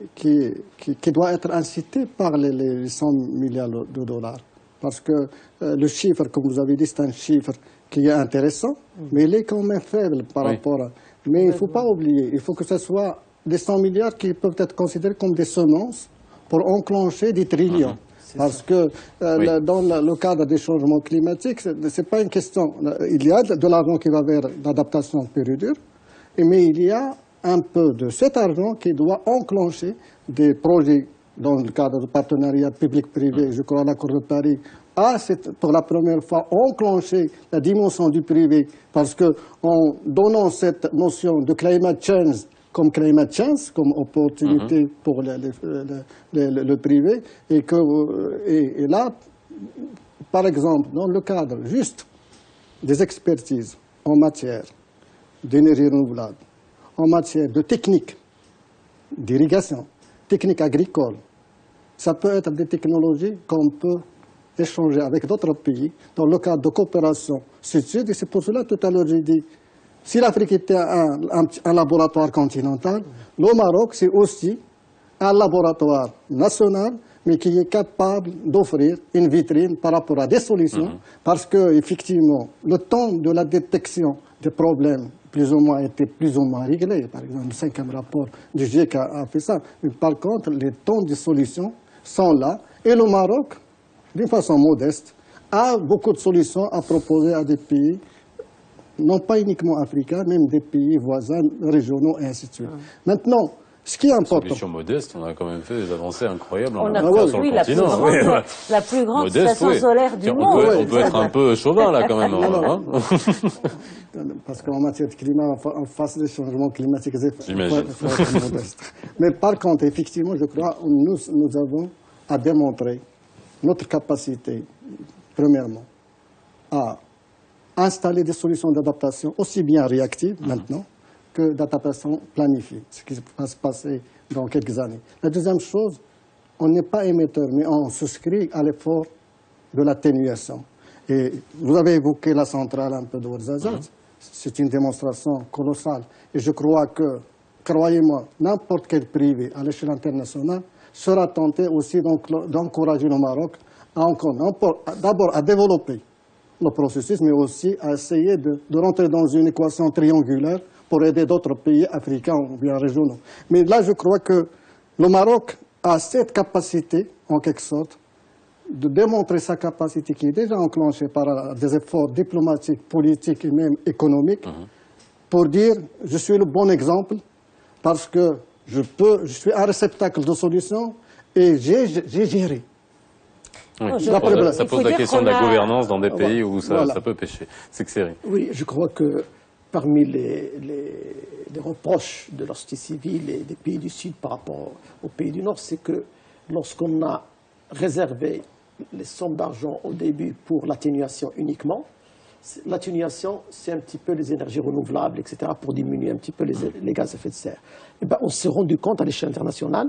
doit être incité par les 100 milliards de dollars. Parce que le chiffre, comme vous avez dit, c'est un chiffre qui est intéressant, mais il est quand même faible par rapport à... Mais il ne faut pas oublier, il faut que ce soit des 100 milliards qui peuvent être considérés comme des semences pour enclencher des trillions. Parce que dans le cadre des changements climatiques, ce n'est pas une question. Il y a de l'argent qui va vers l'adaptation pure et dure, mais il y a un peu de cet argent qui doit enclencher des projets dans le cadre de partenariat public-privé. Je crois l'accord de Paris a pour la première fois enclenché la dimension du privé, parce qu'en donnant cette notion de climate change comme climate change, comme opportunité pour le privé, et là, par exemple, dans le cadre juste des expertises en matière d'énergie renouvelable, en matière de technique d'irrigation, technique agricole, ça peut être des technologies qu'on peut échanger avec d'autres pays dans le cadre de coopération sud-sud. Et c'est pour cela, tout à l'heure, j'ai dit, si l'Afrique était un laboratoire continental, le Maroc, c'est aussi un laboratoire national, mais qui est capable d'offrir une vitrine par rapport à des solutions, parce que effectivement, le temps de la détection des problèmes plus ou moins était plus ou moins réglé. Par exemple, le 5e rapport du GIEC a fait ça. Mais par contre, les temps de solutions sont là. Et le Maroc, d'une façon modeste, a beaucoup de solutions à proposer à des pays, non pas uniquement africains, même des pays voisins, régionaux, et ainsi de suite. Maintenant, ce qui est important... Solution modeste, on a quand même fait des avancées incroyables On en a sur construit le la plus continent. grande, la plus grande Modeste, station oui. solaire du Tiens, monde. on peut être un peu chauvin là quand même. Hein. Parce qu'en matière de climat, en face des changements climatiques, J'imagine. faut être modeste. Mais par contre, effectivement, je crois que nous avons à démontrer notre capacité, premièrement, à installer des solutions d'adaptation aussi bien réactives maintenant que d'adaptation planifiée, ce qui va se passer dans quelques années. La deuxième chose, on n'est pas émetteur, mais on souscrit à l'effort de l'atténuation. Et vous avez évoqué la centrale un peu de Ouarzazate. C'est une démonstration colossale. Et je crois que, croyez-moi, n'importe quel privé à l'échelle internationale sera tenté aussi d'encourager le Maroc d'abord à développer le processus, mais aussi à essayer de rentrer dans une équation triangulaire pour aider d'autres pays africains ou bien régionaux. Mais là, je crois que le Maroc a cette capacité, en quelque sorte, de démontrer sa capacité qui est déjà enclenchée par des efforts diplomatiques, politiques et même économiques, pour dire je suis le bon exemple parce que je suis un réceptacle de solutions et j'ai géré. Oui, je- ça il faut pose la dire question de la qu'on a- gouvernance dans des pays où ça Voilà. peut pêcher. C'est que c'est vrai. Oui, je crois que parmi les reproches de la société civile et des pays du Sud par rapport aux pays du Nord, c'est que lorsqu'on a réservé les sommes d'argent au début pour l'atténuation uniquement, l'atténuation, c'est un petit peu les énergies renouvelables, etc., pour diminuer un petit peu les gaz à effet de serre. Et ben, on s'est rendu compte à l'échelle internationale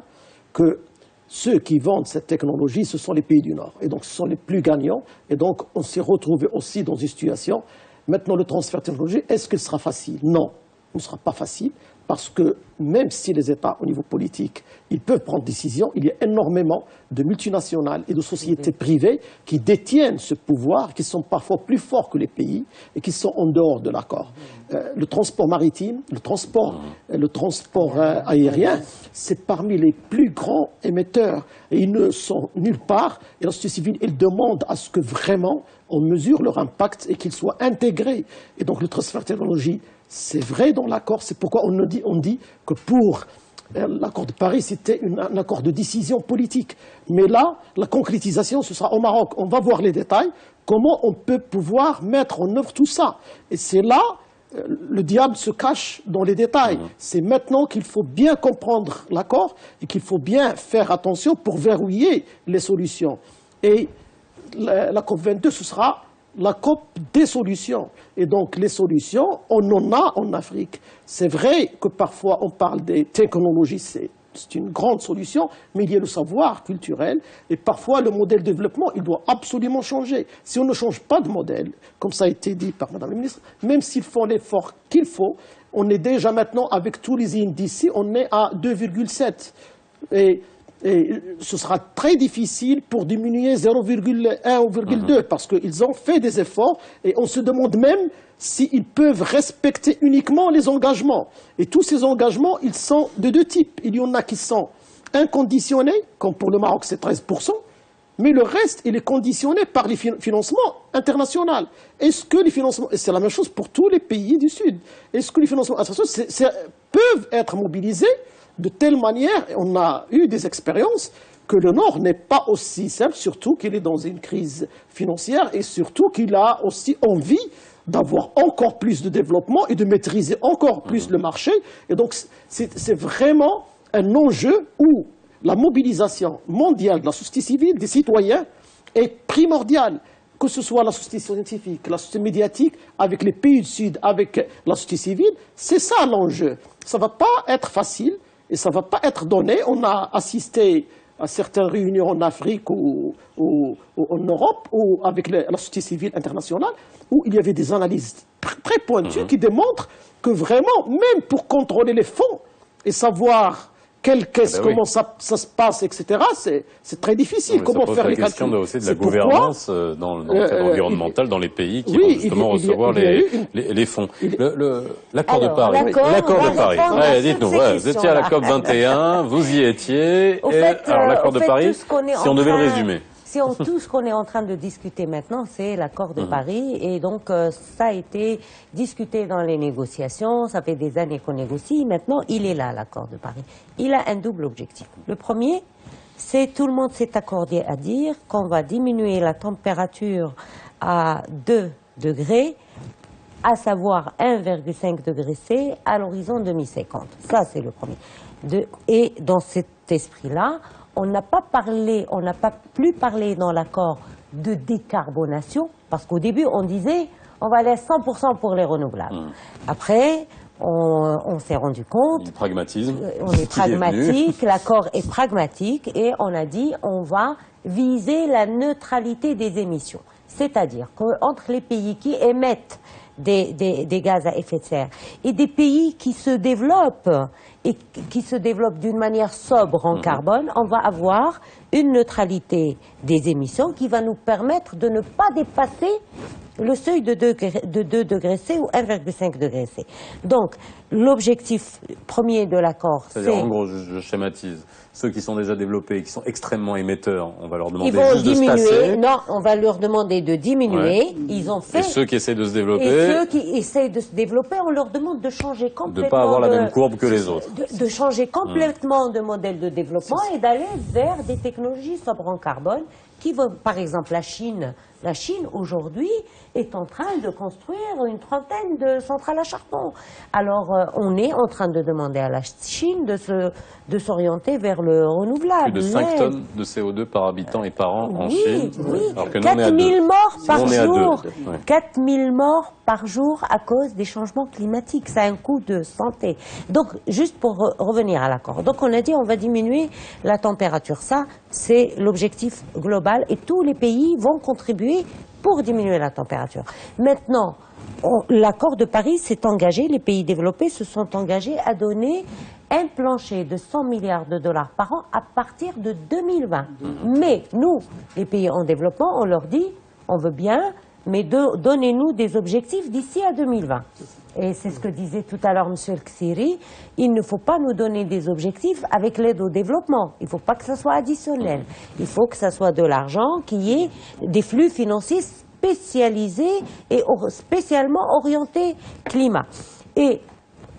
que ceux qui vendent cette technologie, ce sont les pays du Nord. Et donc, ce sont les plus gagnants. Et donc, on s'est retrouvé aussi dans une situation. Maintenant, le transfert de technologie, est-ce qu'il sera facile? Non, il ne sera pas facile. Parce que même si les États, au niveau politique, ils peuvent prendre des décisions, il y a énormément de multinationales et de sociétés privées qui détiennent ce pouvoir, qui sont parfois plus forts que les pays et qui sont en dehors de l'accord. Le transport maritime, le transport aérien, c'est parmi les plus grands émetteurs et ils ne sont nulle part. Et la société civile, elle demande à ce que vraiment on mesure leur impact et qu'ils soient intégrés. Et donc le transfert de technologie, c'est vrai dans l'accord, c'est pourquoi on dit que pour l'accord de Paris, c'était un accord de décision politique. Mais là, la concrétisation, ce sera au Maroc. On va voir les détails, comment on peut pouvoir mettre en œuvre tout ça. Et c'est là, le diable se cache dans les détails. C'est maintenant qu'il faut bien comprendre l'accord et qu'il faut bien faire attention pour verrouiller les solutions. Et la COP22, ce sera la COP des solutions. Et donc, les solutions, on en a en Afrique. C'est vrai que parfois, on parle des technologies, c'est une grande solution, mais il y a le savoir culturel. Et parfois, le modèle de développement, il doit absolument changer. Si on ne change pas de modèle, comme ça a été dit par Madame la Ministre, même s'ils font l'effort qu'il faut, on est déjà maintenant, avec tous les indices, on est à 2,7. Et ce sera très difficile pour diminuer 0,1 ou 0,2 parce qu'ils ont fait des efforts et on se demande même s'ils peuvent respecter uniquement les engagements. Et tous ces engagements, ils sont de deux types. Il y en a qui sont inconditionnés, comme pour le Maroc c'est 13%, mais le reste, il est conditionné par les financements internationaux. Est-ce que les financements, et c'est la même chose pour tous les pays du Sud, est-ce que les financements internationaux peuvent être mobilisés de telle manière, on a eu des expériences, que le Nord n'est pas aussi simple, surtout qu'il est dans une crise financière et surtout qu'il a aussi envie d'avoir encore plus de développement et de maîtriser encore plus le marché. Et donc, c'est vraiment un enjeu où la mobilisation mondiale de la société civile, des citoyens, est primordiale. que ce soit la société scientifique, la société médiatique, avec les pays du Sud, avec la société civile, c'est ça l'enjeu. Ça ne va pas être facile et ça ne va pas être donné. On a assisté à certaines réunions en Afrique ou en Europe ou avec la société civile internationale où il y avait des analyses très pointues qui démontrent que vraiment, même pour contrôler les fonds et savoir quelle caisse, comment ça se passe, etc., c'est très difficile. Comment faire les calculs? La question doit aussi de la gouvernance dans le cadre environnemental dans les pays qui vont justement recevoir les fonds. L'accord de Paris. L'accord de Paris. Allez, dites-nous, vous étiez à la COP 21, vous y étiez. Alors l'accord de Paris, si on devait le résumer. Tout ce qu'on est en train de discuter maintenant, c'est l'accord de Paris. Et donc, ça a été discuté dans les négociations. Ça fait des années qu'on négocie. Maintenant, il est là, l'accord de Paris. Il a un double objectif. Le premier, c'est tout le monde s'est accordé à dire qu'on va diminuer la température à 2 degrés, à savoir 1,5 degré C, à l'horizon 2050. Ça, c'est le premier. Et dans cet esprit-là, on n'a pas plus parlé dans l'accord de décarbonation, parce qu'au début, on disait, on va aller 100% pour les renouvelables. Après, on s'est rendu compte. Pragmatisme. On est pragmatique, l'accord est pragmatique, et on a dit, on va viser la neutralité des émissions. C'est-à-dire qu'entre les pays qui émettent des gaz à effet de serre et des pays qui se développent et qui se développent d'une manière sobre en carbone, on va avoir une neutralité des émissions qui va nous permettre de ne pas dépasser le seuil de 2 degrés C ou 1,5 degré C. Donc, l'objectif premier de l'accord, c'est... C'est-à-dire, en gros, je schématise, ceux qui sont déjà développés, qui sont extrêmement émetteurs, on va leur demander juste de se tasser. Non, on va leur demander de diminuer. Ouais. Ils ont fait... Et ceux qui essaient de se développer... Et ceux qui essaient de se développer, on leur demande de changer complètement... De ne pas avoir la même courbe que les autres. De changer complètement de modèle de développement et d'aller vers des technologies sobres en carbone qui vont, par exemple, la Chine. La Chine, aujourd'hui, est en train de construire une trentaine de centrales à charbon. Alors, on est en train de demander à la Chine de s'orienter vers le renouvelable. Plus de 5 tonnes de CO2 par habitant et par an en Chine. Oui, alors que 4 000 morts par jour. Ouais. 4 000 morts par jour à cause des changements climatiques. Ça a un coût de santé. Donc, juste pour revenir à l'accord. Donc, on a dit on va diminuer la température. Ça, c'est l'objectif global et tous les pays vont contribuer pour diminuer la température. Maintenant, l'accord de Paris s'est engagé, les pays développés se sont engagés à donner un plancher de 100 milliards de dollars par an à partir de 2020. Mais nous, les pays en développement, on leur dit, on veut bien, mais donnez-nous des objectifs d'ici à 2020. Et c'est ce que disait tout à l'heure M. El-Khsiri, il ne faut pas nous donner des objectifs avec l'aide au développement. Il ne faut pas que ça soit additionnel. Il faut que ça soit de l'argent qui ait des flux financiers spécialisés et spécialement orientés climat. Et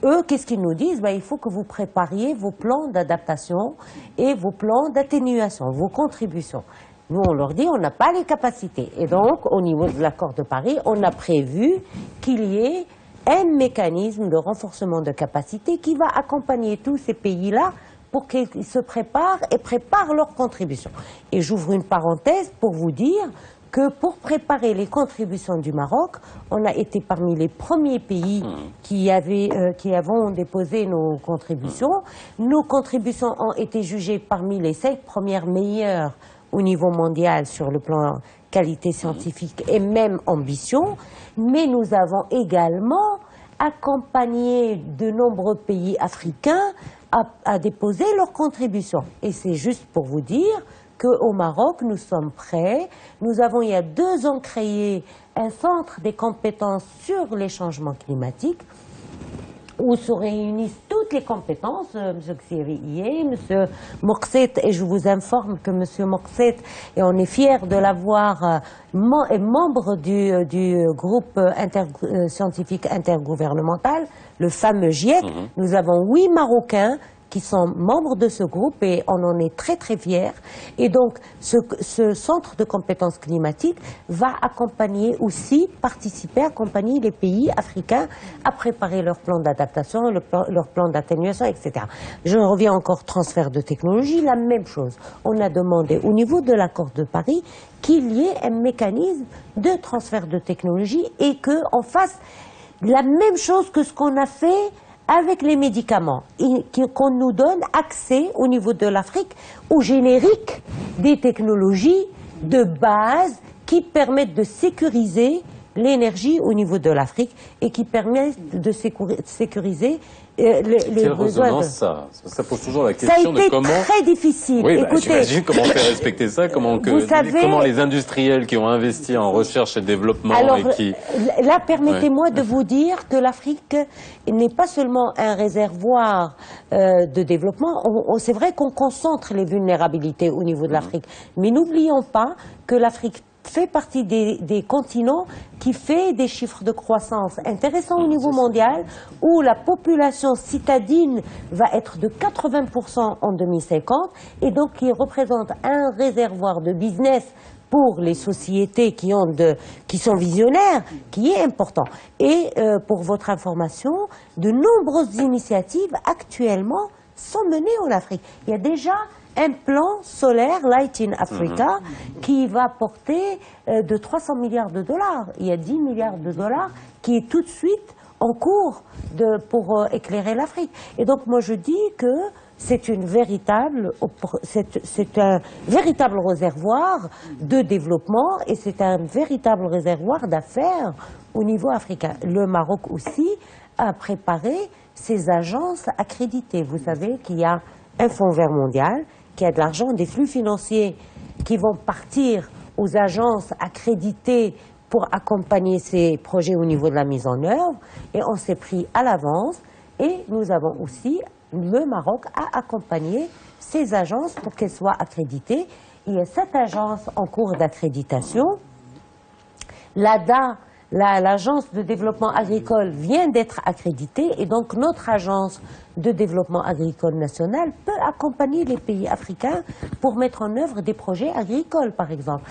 eux, qu'est-ce qu'ils nous disent? Il faut que vous prépariez vos plans d'adaptation et vos plans d'atténuation, vos contributions. Nous, on leur dit, on n'a pas les capacités. Et donc, au niveau de l'accord de Paris, on a prévu qu'il y ait un mécanisme de renforcement de capacité qui va accompagner tous ces pays-là pour qu'ils se préparent et préparent leurs contributions. Et j'ouvre une parenthèse pour vous dire que pour préparer les contributions du Maroc, on a été parmi les premiers pays qui avons déposé nos contributions. Nos contributions ont été jugées parmi les 5 premières meilleures au niveau mondial sur le plan qualité scientifique et même ambition, mais nous avons également accompagné de nombreux pays africains à déposer leurs contributions. Et c'est juste pour vous dire qu'au Maroc, nous sommes prêts. Nous avons, il y a 2 ans, créé un centre des compétences sur les changements climatiques où se réunissent toutes les compétences, M. Khsiri y est, M. Moqset, et je vous informe que M. Moqset, et on est fiers de l'avoir, est membre du groupe scientifique intergouvernemental, le fameux GIEC. Nous avons 8 Marocains qui sont membres de ce groupe et on en est très très fiers. Et donc ce centre de compétences climatiques va accompagner aussi, accompagner les pays africains à préparer leur plan d'adaptation, leur plan d'atténuation, etc. Je reviens encore transfert de technologie, la même chose. On a demandé au niveau de l'accord de Paris qu'il y ait un mécanisme de transfert de technologie et qu'on fasse la même chose que ce qu'on a fait avec les médicaments, qu'on nous donne accès au niveau de l'Afrique au générique des technologies de base qui permettent de sécuriser l'énergie au niveau de l'Afrique et qui permettent de sécuriser les besoins. Ça pose toujours la question de comment... Ça a été très difficile. Oui, Écoutez, j'imagine comment faire respecter ça, comment les industriels qui ont investi en recherche et développement alors, et qui... Là, permettez-moi de vous dire que l'Afrique n'est pas seulement un réservoir de développement. C'est vrai qu'on concentre les vulnérabilités au niveau de l'Afrique, mais n'oublions pas que l'Afrique fait partie des continents qui fait des chiffres de croissance intéressants au niveau mondial, où la population citadine va être de 80% en 2050, et donc qui représente un réservoir de business pour les sociétés qui sont visionnaires, qui est important. Et pour votre information, de nombreuses initiatives actuellement sont menées en Afrique. Il y a déjà un plan solaire, Light in Africa, qui va porter de 300 milliards de dollars. Il y a 10 milliards de dollars qui est tout de suite en cours pour éclairer l'Afrique. Et donc moi je dis que c'est un véritable réservoir de développement et c'est un véritable réservoir d'affaires au niveau africain. Le Maroc aussi a préparé ses agences accréditées. Vous savez qu'il y a un fonds vert mondial, qui a de l'argent, des flux financiers qui vont partir aux agences accréditées pour accompagner ces projets au niveau de la mise en œuvre. Et on s'est pris à l'avance. Et nous avons aussi, le Maroc a accompagné ces agences pour qu'elles soient accréditées. Il y a 7 agences en cours d'accréditation. L'ADA, l'agence de développement agricole, vient d'être accréditée et donc notre agence de développement agricole national peut accompagner les pays africains pour mettre en œuvre des projets agricoles, par exemple.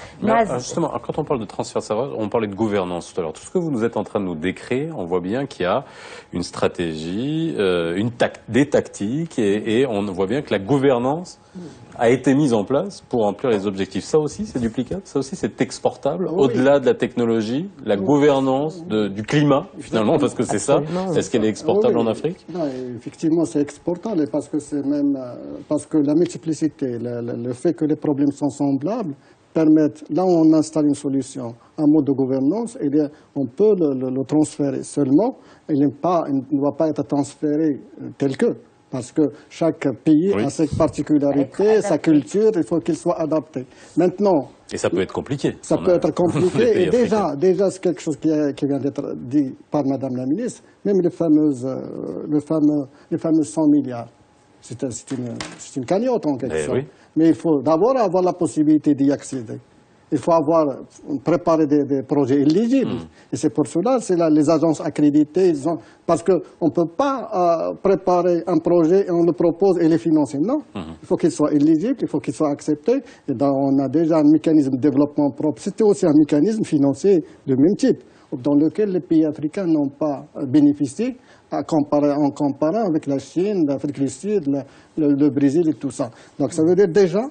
Justement, quand on parle de transfert de savoir, on parlait de gouvernance tout à l'heure. Tout ce que vous êtes en train de nous décrire, on voit bien qu'il y a une stratégie, des tactiques et on voit bien que la gouvernance a été mise en place pour remplir les objectifs. Ça aussi, c'est duplicable, ça aussi, c'est exportable, au-delà de la technologie, la gouvernance du climat, finalement, parce que c'est ça. Est-ce qu'elle est exportable en Afrique? Non, effectivement, c'est exportable parce que c'est même parce que la multiplicité, le fait que les problèmes sont semblables permettent, là où on installe une solution, un mode de gouvernance, eh bien, on peut le transférer seulement. Il ne doit pas être transféré tel que. Parce que chaque pays a ses particularités, sa culture, il faut qu'il soit adapté. Maintenant... Et ça peut être compliqué. Ça peut être compliqué. Et déjà c'est quelque chose qui vient d'être dit par Madame la ministre, même les fameux 100 milliards. C'est une cagnotte en quelque sorte. Oui. Mais il faut d'abord avoir la possibilité d'y accéder. Il faut préparer des projets éligibles. Et c'est pour cela, c'est les agences accréditées, parce qu'on ne peut pas préparer un projet et on le propose et les financer. Non, il faut qu'il soit éligible, il faut qu'il soit accepté. Et on a déjà un mécanisme de développement propre. C'était aussi un mécanisme financier de même type, dans lequel les pays africains n'ont pas bénéficié en comparant avec la Chine, l'Afrique du Sud, le Brésil et tout ça. Donc ça veut dire déjà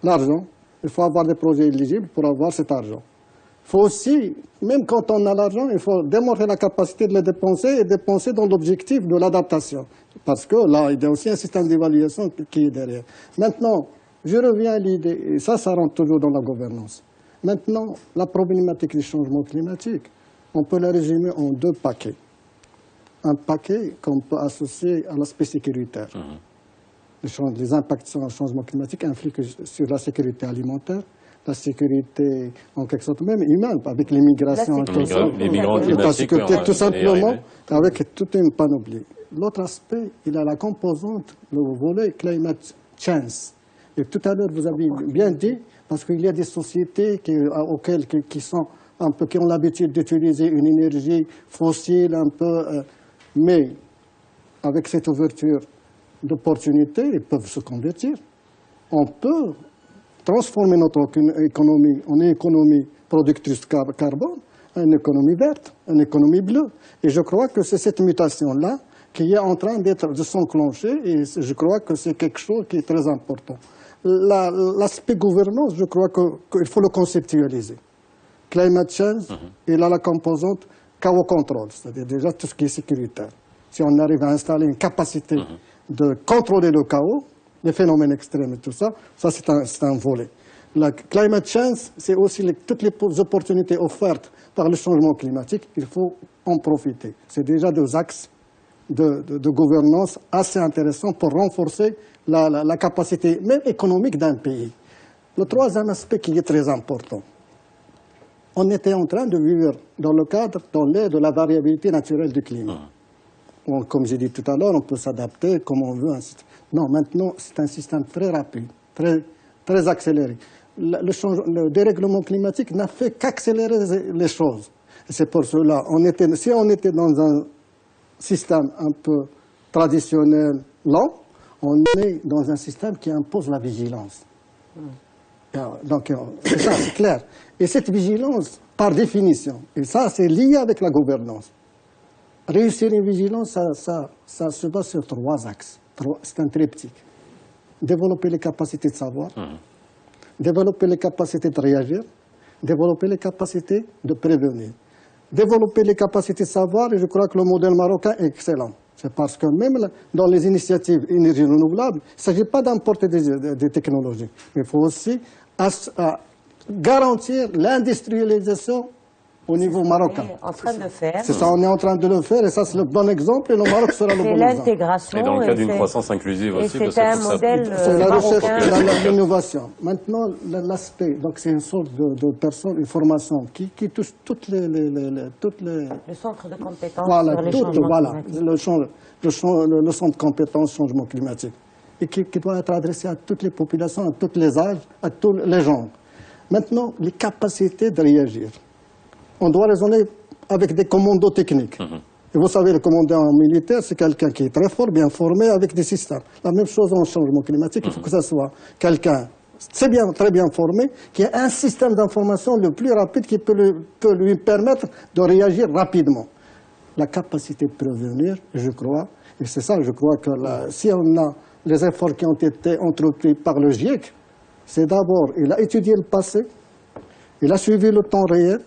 l'argent. Il faut avoir des projets éligibles pour avoir cet argent. Il faut aussi, même quand on a l'argent, il faut démontrer la capacité de le dépenser et dépenser dans l'objectif de l'adaptation. Parce que là, il y a aussi un système d'évaluation qui est derrière. Maintenant, je reviens à l'idée, et ça rentre toujours dans la gouvernance. Maintenant, la problématique du changement climatique, on peut la résumer en 2 paquets. Un paquet qu'on peut associer à l'aspect sécuritaire. Les impacts sur le changement climatique influent sur la sécurité alimentaire, la sécurité en quelque sorte même humaine, avec les migrations, les migrants climatiques, tout simplement, avec toute une panoplie. L'autre aspect, il a la composante, le volet climate change. Et tout à l'heure, vous avez bien dit, parce qu'il y a des sociétés qui ont l'habitude d'utiliser une énergie fossile un peu, mais avec cette ouverture d'opportunités, ils peuvent se convertir. On peut transformer notre économie en une économie productrice de carbone, en une économie verte, en une économie bleue. Et je crois que c'est cette mutation-là qui est en train de s'enclencher et je crois que c'est quelque chose qui est très important. L'aspect gouvernance, je crois qu'il faut le conceptualiser. Climate change, il a la composante chaos control, c'est-à-dire déjà tout ce qui est sécuritaire. Si on arrive à installer une capacité de contrôler le chaos, les phénomènes extrêmes et tout ça, ça c'est un volet. La climate change, c'est aussi toutes les opportunités offertes par le changement climatique, il faut en profiter. C'est déjà deux axes de gouvernance assez intéressants pour renforcer la capacité même économique d'un pays. Le troisième aspect qui est très important, on était en train de vivre dans le cadre de la variabilité naturelle du climat. Comme j'ai dit tout à l'heure, on peut s'adapter comme on veut. Non, maintenant, c'est un système très rapide, très accéléré. Le dérèglement climatique n'a fait qu'accélérer les choses. Et c'est pour cela, si on était dans un système un peu traditionnel, lent, on est dans un système qui impose la vigilance. Donc, c'est ça, c'est clair. Et cette vigilance, par définition, et ça, c'est lié avec la gouvernance. Réussir une vigilance, ça se base sur trois axes. C'est un triptyque. Développer les capacités de savoir, développer les capacités de réagir, développer les capacités de prévenir. Développer les capacités de savoir, et je crois que le modèle marocain est excellent. C'est parce que même dans les initiatives énergie renouvelable, il ne s'agit pas d'importer des technologies. Il faut aussi garantir l'industrialisation au niveau marocain. On est en train de faire. C'est ça, on est en train de le faire et ça c'est le bon exemple et le Maroc sera le bon exemple. C'est l'intégration. Et dans le cas d'une croissance inclusive aussi. C'est un modèle c'est la recherche, marocain. l'innovation. Maintenant, l'aspect, donc c'est une sorte de personne, une formation qui touche toutes les... Le centre de compétences Voilà, sur les changements climatiques. le centre de compétences changement climatique. Et qui doit être adressé à toutes les populations, à tous les âges, à tous les genres. Maintenant, les capacités de réagir. On doit raisonner avec des commandos techniques. Et vous savez, le commandant militaire, c'est quelqu'un qui est très fort, bien formé, avec des systèmes. La même chose en changement climatique, il faut que ce soit quelqu'un très bien formé, qui a un système d'information le plus rapide qui peut lui permettre de réagir rapidement. La capacité de prévenir, je crois, et c'est ça, je crois que si on a les efforts qui ont été entrepris par le GIEC, c'est d'abord, il a étudié le passé, il a suivi le temps réel,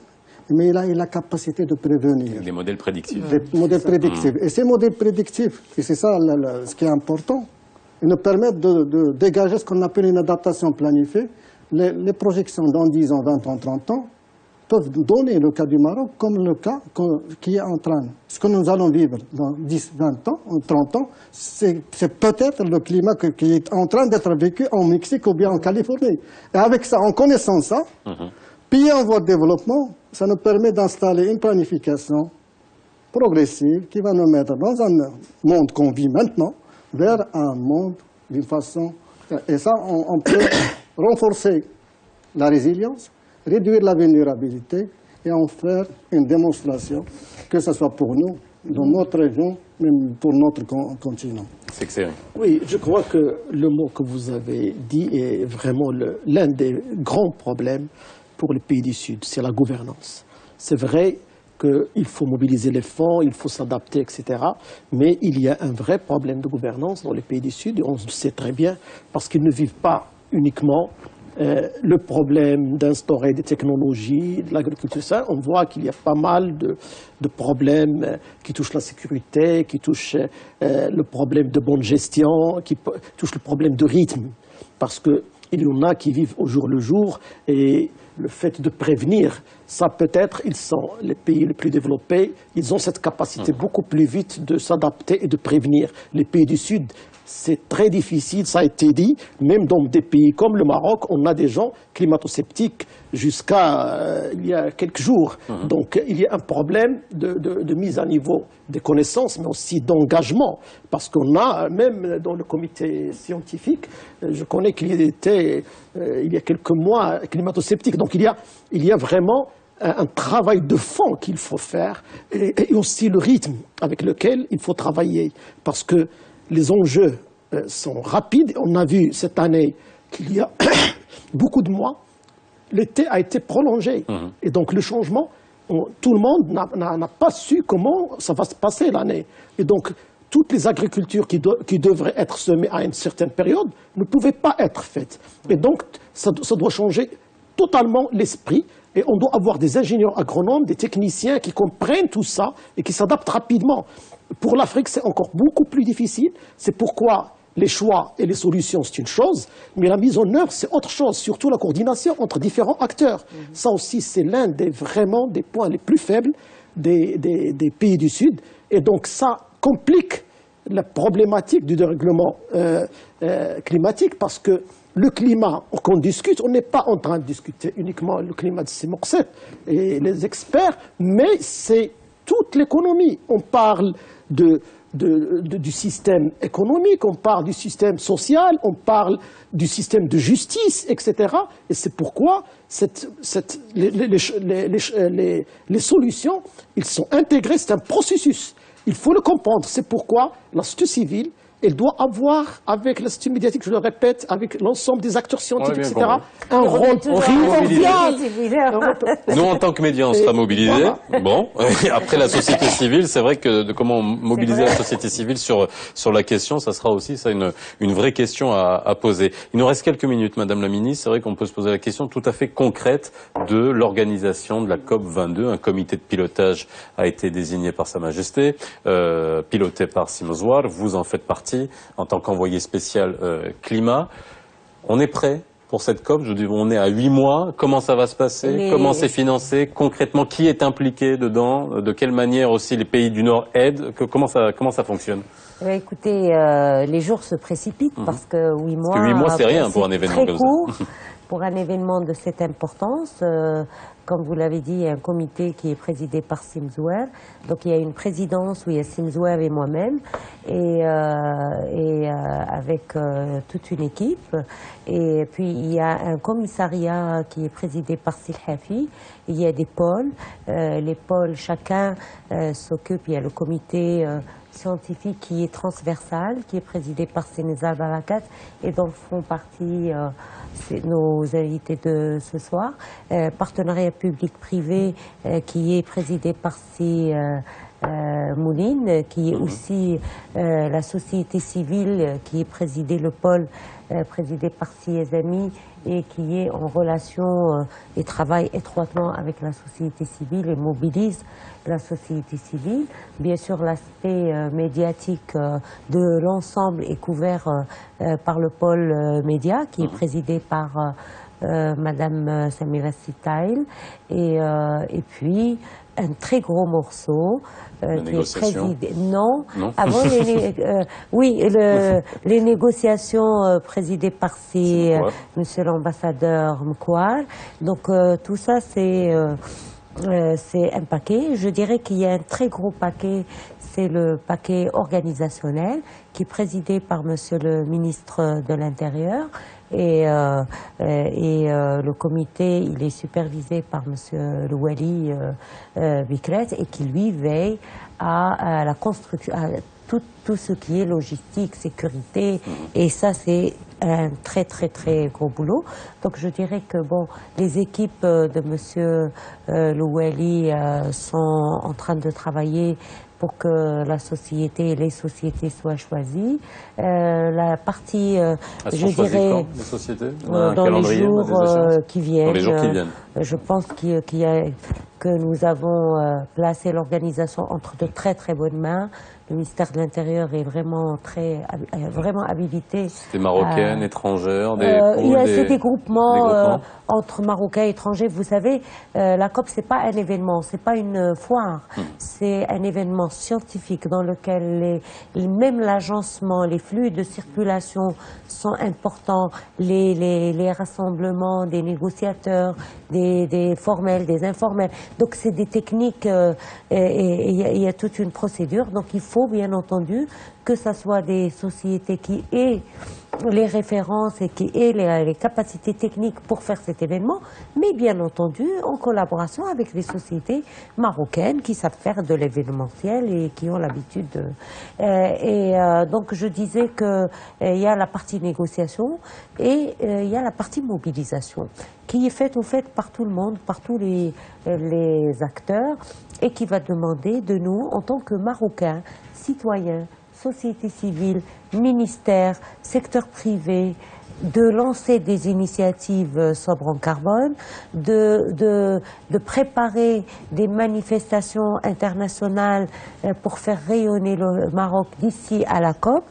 mais il a la capacité de prévenir. Des modèles prédictifs. Des modèles prédictifs. Et ces modèles prédictifs, et c'est ça ce qui est important, ils nous permettent de dégager ce qu'on appelle une adaptation planifiée. Les projections dans 10 ans, 20 ans, 30 ans peuvent donner le cas du Maroc comme le cas qui est en train. Ce que nous allons vivre dans 10, 20 ans, 30 ans, c'est peut-être le climat qui est en train d'être vécu en Mexique ou bien en Californie. Et avec ça, en connaissant ça, pays en voie de développement, ça nous permet d'installer une planification progressive qui va nous mettre dans un monde qu'on vit maintenant vers un monde d'une façon... Et ça, on peut renforcer la résilience, réduire la vulnérabilité et en faire une démonstration, que ce soit pour nous, dans notre région, même pour notre continent. C'est excellent. Oui, je crois que le mot que vous avez dit est vraiment l'un des grands problèmes pour les pays du Sud, c'est la gouvernance. C'est vrai qu'il faut mobiliser les fonds, il faut s'adapter, etc. Mais il y a un vrai problème de gouvernance dans les pays du Sud, et on le sait très bien, parce qu'ils ne vivent pas uniquement le problème d'instaurer des technologies, de l'agriculture, ça, on voit qu'il y a pas mal de problèmes qui touchent la sécurité, qui touchent le problème de bonne gestion, qui touchent le problème de rythme. Parce qu'il y en a qui vivent au jour le jour, et le fait de prévenir, ça peut-être, ils sont les pays les plus développés, ils ont cette capacité beaucoup plus vite de s'adapter et de prévenir. Les pays du Sud, c'est très difficile, ça a été dit, même dans des pays comme le Maroc, on a des gens climato-sceptiques jusqu'à il y a quelques jours. Donc il y a un problème de mise à niveau des connaissances, mais aussi d'engagement, parce qu'on a, même dans le comité scientifique, je connais qu'il y était, il y a quelques mois, climato-sceptique. Donc il y a vraiment un travail de fond qu'il faut faire, et aussi le rythme avec lequel il faut travailler, parce que les enjeux sont rapides. On a vu cette année qu'il y a beaucoup de mois, l'été a été prolongé. Et donc le changement, tout le monde n'a pas su comment ça va se passer l'année. Et donc toutes les agricultures qui devraient être semées à une certaine période ne pouvaient pas être faites. Et donc ça doit changer totalement l'esprit. Et on doit avoir des ingénieurs agronomes, des techniciens qui comprennent tout ça et qui s'adaptent rapidement. Pour l'Afrique, c'est encore beaucoup plus difficile. C'est pourquoi les choix et les solutions, c'est une chose, mais la mise en œuvre, c'est autre chose, surtout la coordination entre différents acteurs. Ça aussi, c'est l'un des points les plus faibles des pays du Sud. Et donc, ça complique la problématique du dérèglement climatique parce que le climat qu'on discute, on n'est pas en train de discuter uniquement le climat de ces morcettes et les experts, mais c'est toute l'économie. On parle du système économique, on parle du système social, on parle du système de justice, etc. Et c'est pourquoi les solutions, ils sont intégrées, c'est un processus. Il faut le comprendre. C'est pourquoi la société civile, elle doit avoir, avec la société médiatique, je le répète, avec l'ensemble des acteurs scientifiques, etc., un rôle primordial. Nous, en tant que médias, on sera mobilisés. Voilà. Bon, après la société civile, c'est vrai que de comment mobiliser la société civile sur la question, ça sera aussi ça une vraie question à poser. Il nous reste quelques minutes, Madame la Ministre. C'est vrai qu'on peut se poser la question tout à fait concrète de l'organisation de la COP 22. Un comité de pilotage a été désigné par Sa Majesté, piloté par Simoswar. Vous en faites partie en tant qu'envoyé spécial climat. On est prêt pour cette COP? Je dis, on est à 8 mois. Comment ça va se passer? Comment c'est financé? Concrètement, qui est impliqué dedans? De quelle manière aussi les pays du Nord aident? Comment ça fonctionne? Écoutez, les jours se précipitent parce que 8 mois... Parce que 8 mois, c'est rien pour un événement comme ça. Pour un événement de cette importance, comme vous l'avez dit, il y a un comité qui est présidé par Simoswar. Donc il y a une présidence où il y a Simoswar et moi-même, et avec toute une équipe. Et puis il y a un commissariat qui est présidé par Silhafi. Il y a des pôles. Les pôles, chacun s'occupe. Il y a le comité scientifique qui est transversal, qui est présidé par Sénézar Barakat, et dont font partie nos invités de ce soir. Partenariat public-privé qui est présidé par Mouline, qui est aussi la société civile, qui est présidée, le pôle présidé par SMI, et qui est en relation et travaille étroitement avec la société civile et mobilise la société civile. Bien sûr, l'aspect médiatique de l'ensemble est couvert par le pôle média, qui est présidé par Madame Samira Sitaïl, et puis un très gros morceau qui est présidé. Non. Avant les négociations présidées par Monsieur l'ambassadeur Mkwar. Donc tout ça c'est un paquet. Je dirais qu'il y a un très gros paquet, c'est le paquet organisationnel qui est présidé par Monsieur le ministre de l'Intérieur. Et le comité, il est supervisé par Monsieur Louali Bikret, et qui lui veille à la construction, à tout ce qui est logistique, sécurité, et ça c'est un très très très gros boulot. Donc je dirais que bon, les équipes de Monsieur Louali sont en train de travailler pour que la société et les sociétés soient choisies. La partie, je dirais, quand, les sociétés dans les jours qui viennent. Dans les jours qui viennent. Je pense que nous avons placé l'organisation entre de très très bonnes mains. Le ministère de l'Intérieur est vraiment habilité. C'était marocaine, étrangère, c'est des groupements entre Marocains et étrangers. Vous savez, la COP, c'est pas un événement, c'est pas une foire. C'est un événement scientifique dans lequel même l'agencement, les flux de circulation sont importants, les rassemblements des négociateurs, des formels, des informels. Donc c'est des techniques et il y a toute une procédure. Donc il faut bien entendu que ce soit des sociétés qui aient les références et qui ait les capacités techniques pour faire cet événement, mais bien entendu en collaboration avec les sociétés marocaines qui savent faire de l'événementiel et qui ont l'habitude de... donc je disais qu'il y a la partie négociation et il y a la partie mobilisation qui est faite par tout le monde, par tous les acteurs et qui va demander de nous, en tant que Marocains, citoyens, société civile, ministère, secteur privé, de lancer des initiatives sobres en carbone, de préparer des manifestations internationales pour faire rayonner le Maroc d'ici à la COP.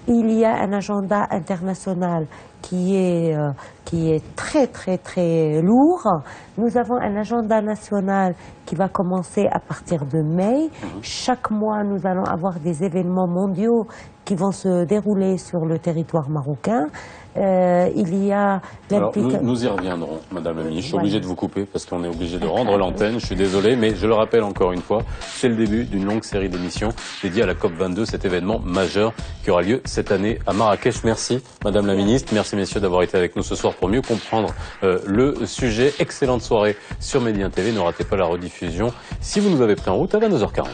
Il y a un agenda international qui est très très très lourd. Nous avons un agenda national qui va commencer à partir de mai. Chaque mois, nous allons avoir des événements mondiaux qui vont se dérouler sur le territoire marocain. Il y a... Alors, nous y reviendrons, Madame la Ministre. Je suis obligé de vous couper parce qu'on est obligé de rendre l'antenne. Je suis désolé, mais je le rappelle encore une fois, c'est le début d'une longue série d'émissions dédiées à la COP22, cet événement majeur qui aura lieu cette année à Marrakech. Merci, Madame la Ministre. Merci, messieurs, d'avoir été avec nous ce soir pour mieux comprendre le sujet. Excellente soirée sur Médien TV. Ne ratez pas la rediffusion si vous nous avez pris en route à 22h40.